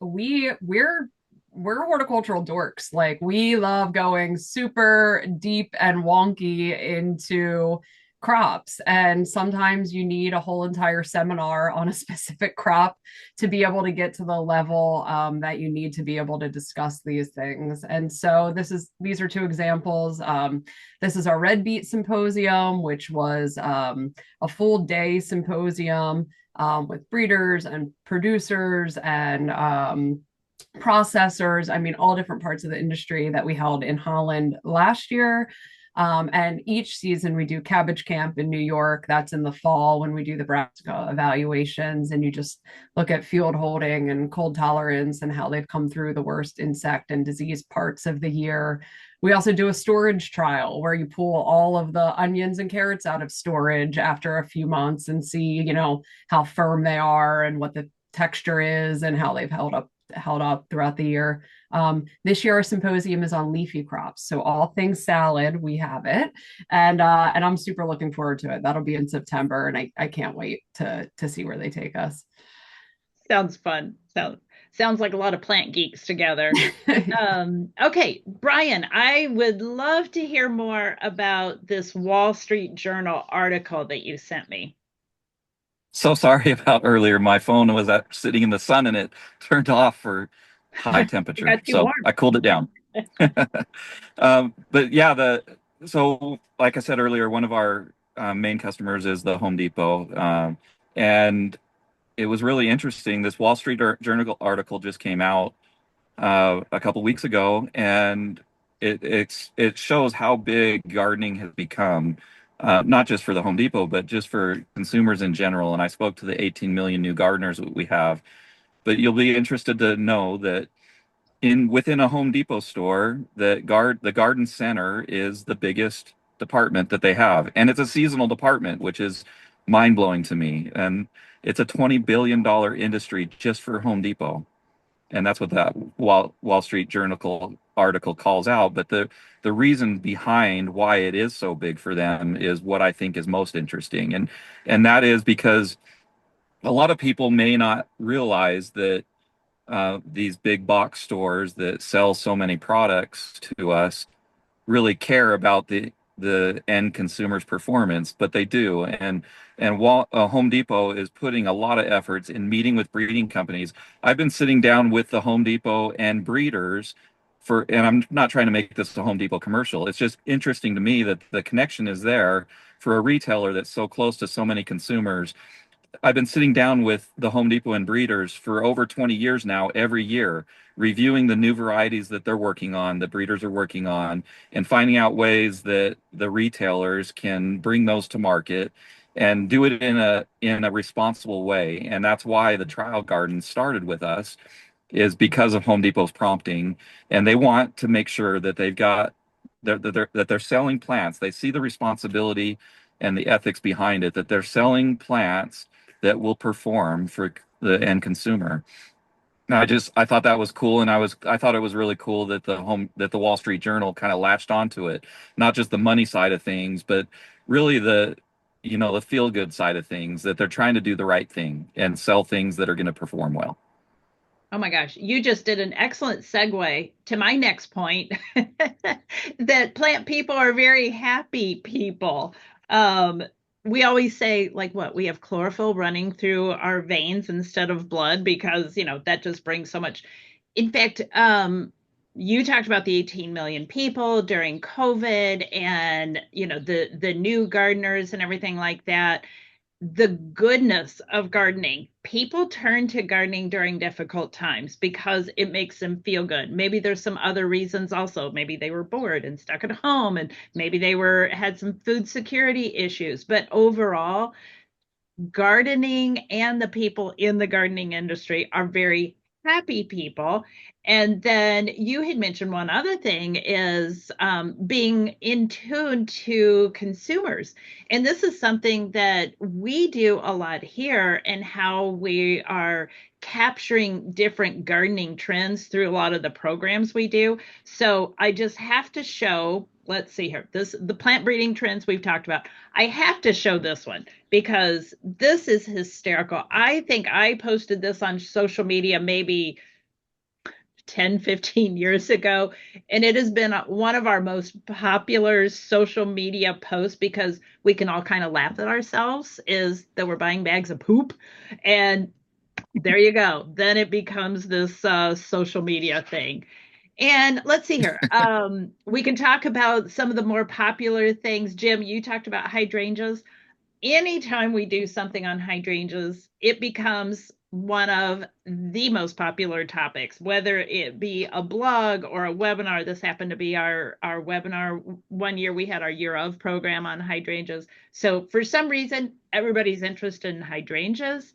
Speaker 3: we're horticultural dorks. Like, we love going super deep and wonky into crops, and sometimes you need a whole entire seminar on a specific crop to be able to get to the level that you need to be able to discuss these things. And so these are 2 examples. This is our red beet symposium, which was a full day symposium with breeders and producers and processors. I mean, all different parts of the industry that we held in Holland last year. And each season we do cabbage camp in New York. That's in the fall when we do the brassica evaluations, and you just look at field holding and cold tolerance and how they've come through the worst insect and disease parts of the year. We also do a storage trial where you pull all of the onions and carrots out of storage after a few months and see, how firm they are and what the texture is and how they've held up throughout the year. This year our symposium is on leafy crops, so all things salad. We have it, and I'm super looking forward to it. That'll be in September, and I can't wait to see where they take us.
Speaker 1: Sounds fun. Sounds like a lot of plant geeks together. Okay, Brian, I would love to hear more about this Wall Street Journal article that you sent me.
Speaker 2: So sorry about earlier. My phone was sitting in the sun and it turned off for high temperature. So warm. I cooled it down. But yeah, so like I said earlier, one of our main customers is the Home Depot. And it was really interesting. This Wall Street Journal article just came out a couple weeks ago, and it shows how big gardening has become not just for the Home Depot, but just for consumers in general. And I spoke to the 18 million new gardeners that we have. But you'll be interested to know that within a Home Depot store, the garden center is the biggest department that they have, and it's a seasonal department, which is mind blowing to me. And it's a $20 billion industry just for Home Depot, and that's what that Wall Street Journal article calls out. But the reason behind why it is so big for them is what I think is most interesting, and that is because a lot of people may not realize that these big box stores that sell so many products to us really care about the end consumer's performance, but they do. And while Home Depot is putting a lot of efforts in meeting with breeding companies, I've been sitting down with the Home Depot and breeders and I'm not trying to make this a Home Depot commercial. It's just interesting to me that the connection is there for a retailer that's so close to so many consumers. I've been sitting down with the Home Depot and breeders for over 20 years now, every year, reviewing the new varieties that they're working on, the breeders are working on, and finding out ways that the retailers can bring those to market and do it in a responsible way. And that's why the trial garden started with us, is because of Home Depot's prompting. And they want to make sure that they're selling plants. They see the responsibility and the ethics behind it, that they're selling plants that will perform for the end consumer. And I thought that was cool, and I thought it was really cool that the Wall Street Journal kind of latched onto it, not just the money side of things, but really the feel good side of things, that they're trying to do the right thing and sell things that are going to perform well.
Speaker 1: Oh my gosh, you just did an excellent segue to my next point that plant people are very happy people. We always say, like, what, we have chlorophyll running through our veins instead of blood because, that just brings so much. In fact, you talked about the 18 million people during COVID and, the new gardeners and everything like that. The goodness of gardening. People turn to gardening during difficult times because it makes them feel good. Maybe there's some other reasons also. Maybe they were bored and stuck at home, and maybe they had some food security issues. But overall, gardening and the people in the gardening industry are very happy people. And then you had mentioned one other thing is being in tune to consumers. And this is something that we do a lot here, and how we are capturing different gardening trends through a lot of the programs we do. So I just have to show, let's see here, the plant breeding trends we've talked about. I have to show this one because this is hysterical. I think I posted this on social media maybe 10, 15 years ago, and it has been one of our most popular social media posts because we can all kind of laugh at ourselves, is that we're buying bags of poop. And there you go. Then it becomes this social media thing. And let's see here. We can talk about some of the more popular things. Jim, you talked about hydrangeas. Anytime we do something on hydrangeas, it becomes one of the most popular topics, whether it be a blog or a webinar. This happened to be our webinar. One year we had our Year of program on hydrangeas. So for some reason, everybody's interested in hydrangeas.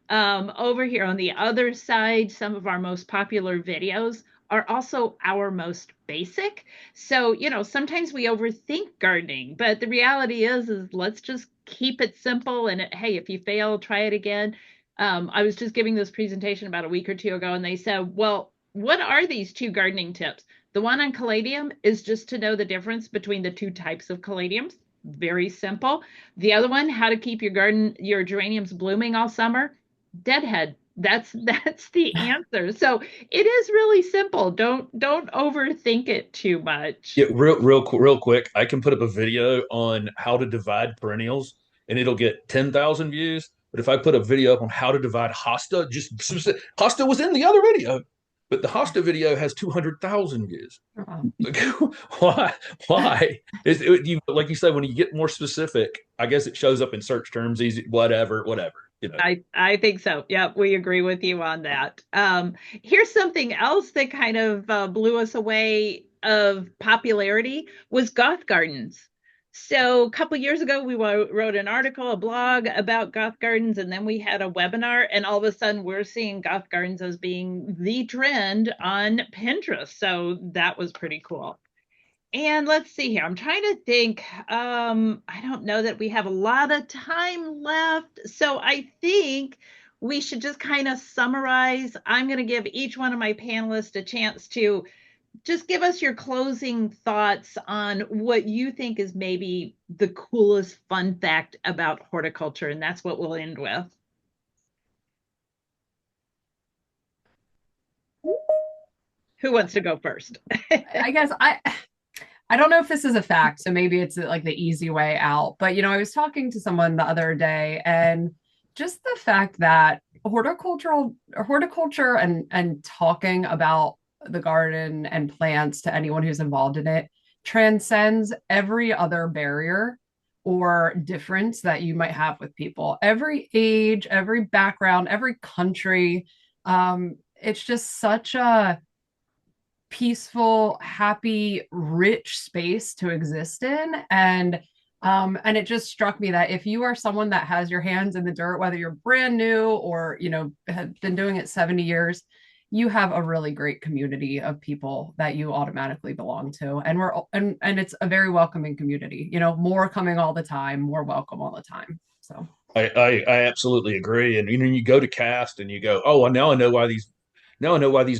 Speaker 1: Over here on the other side, some of our most popular videos are also our most basic. So, sometimes we overthink gardening, but the reality is let's just keep it simple. And hey, if you fail, try it again. I was just giving this presentation about a week or two ago, and they said, well, what are these 2 gardening tips? The one on caladium is just to know the difference between the 2 types of caladiums. Very simple. The other one, how to keep your geraniums blooming all summer. Deadhead. That's the answer. So it is really simple. Don't overthink it too much.
Speaker 4: Yeah, real quick. I can put up a video on how to divide perennials, and it'll get 10,000 views. But if I put a video up on how to divide hosta, hosta was in the other video, but the hosta video has 200,000 views. Like, why? Why? Like you said, when you get more specific, I guess it shows up in search terms, easy, whatever.
Speaker 1: I think so. Yeah, we agree with you on that. Here's something else that kind of blew us away of popularity was Goth Gardens. So a couple years ago, we wrote an article, a blog about Goth Gardens, and then we had a webinar, and all of a sudden we're seeing Goth Gardens as being the trend on Pinterest. So that was pretty cool. And let's see here. I'm trying to think. I don't know that we have a lot of time left. So I think we should just kind of summarize. I'm going to give each one of my panelists a chance to just give us your closing thoughts on what you think is maybe the coolest fun fact about horticulture. And that's what we'll end with. Who wants to go first?
Speaker 3: I guess I don't know if this is a fact, so maybe it's like the easy way out. But I was talking to someone the other day, and just the fact that horticulture and talking about the garden and plants to anyone who's involved in it transcends every other barrier or difference that you might have with people. Every age, every background, every country. It's just such a peaceful, happy, rich space to exist in. And it just struck me that if you are someone that has your hands in the dirt, whether you're brand new or have been doing it 70 years, you have a really great community of people that you automatically belong to. And it's a very welcoming community. More coming all the time, more welcome all the time. So
Speaker 4: I absolutely agree. And you go to cast and you go, oh, now I know why these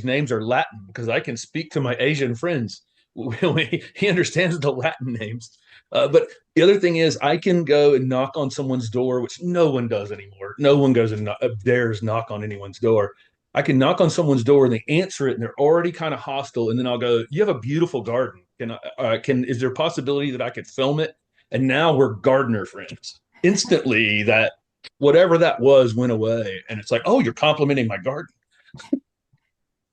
Speaker 4: names are Latin, because I can speak to my Asian friends. He understands the Latin names. But the other thing is, I can go and knock on someone's door, which no one does anymore. No one goes and dares knock on anyone's door. I can knock on someone's door and they answer it, and they're already kind of hostile. And then I'll go, "You have a beautiful garden. Is there a possibility that I could film it?" And now we're gardener friends. Instantly, that whatever that was went away, and it's like, "Oh, you're complimenting my garden."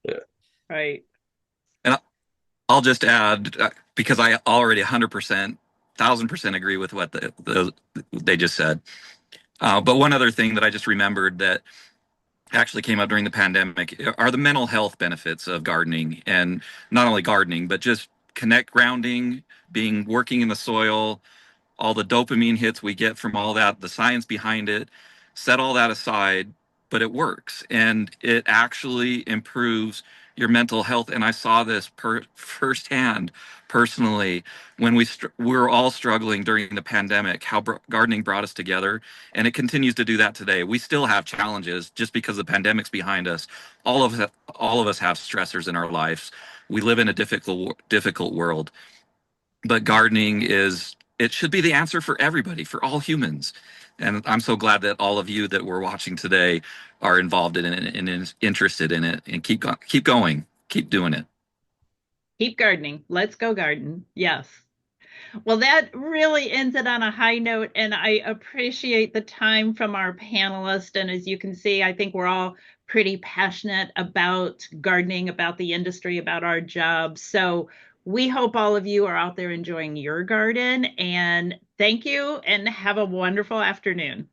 Speaker 4: Yeah.
Speaker 1: Right.
Speaker 2: And I'll just add, because I already 100%, 1000% agree with what they just said. But one other thing that I just remembered that actually came up during the pandemic are the mental health benefits of gardening, and not only gardening, but just grounding, working in the soil, all the dopamine hits we get from all that, the science behind it, set all that aside, but it works and it actually improves your mental health. And I saw this firsthand personally when we were all struggling during the pandemic, how gardening brought us together, and it continues to do that today. We still have challenges just because the pandemic's behind us. All of us have stressors in our lives. We live in a difficult world, but gardening it should be the answer for everybody, for all humans. And I'm so glad that all of you that we're watching today are involved in it and interested in it, and keep going, keep doing it.
Speaker 1: Keep gardening. Let's go garden. Yes. Well, that really ends it on a high note, and I appreciate the time from our panelists. And as you can see, I think we're all pretty passionate about gardening, about the industry, about our jobs. So we hope all of you are out there enjoying your garden. And thank you, and have a wonderful afternoon.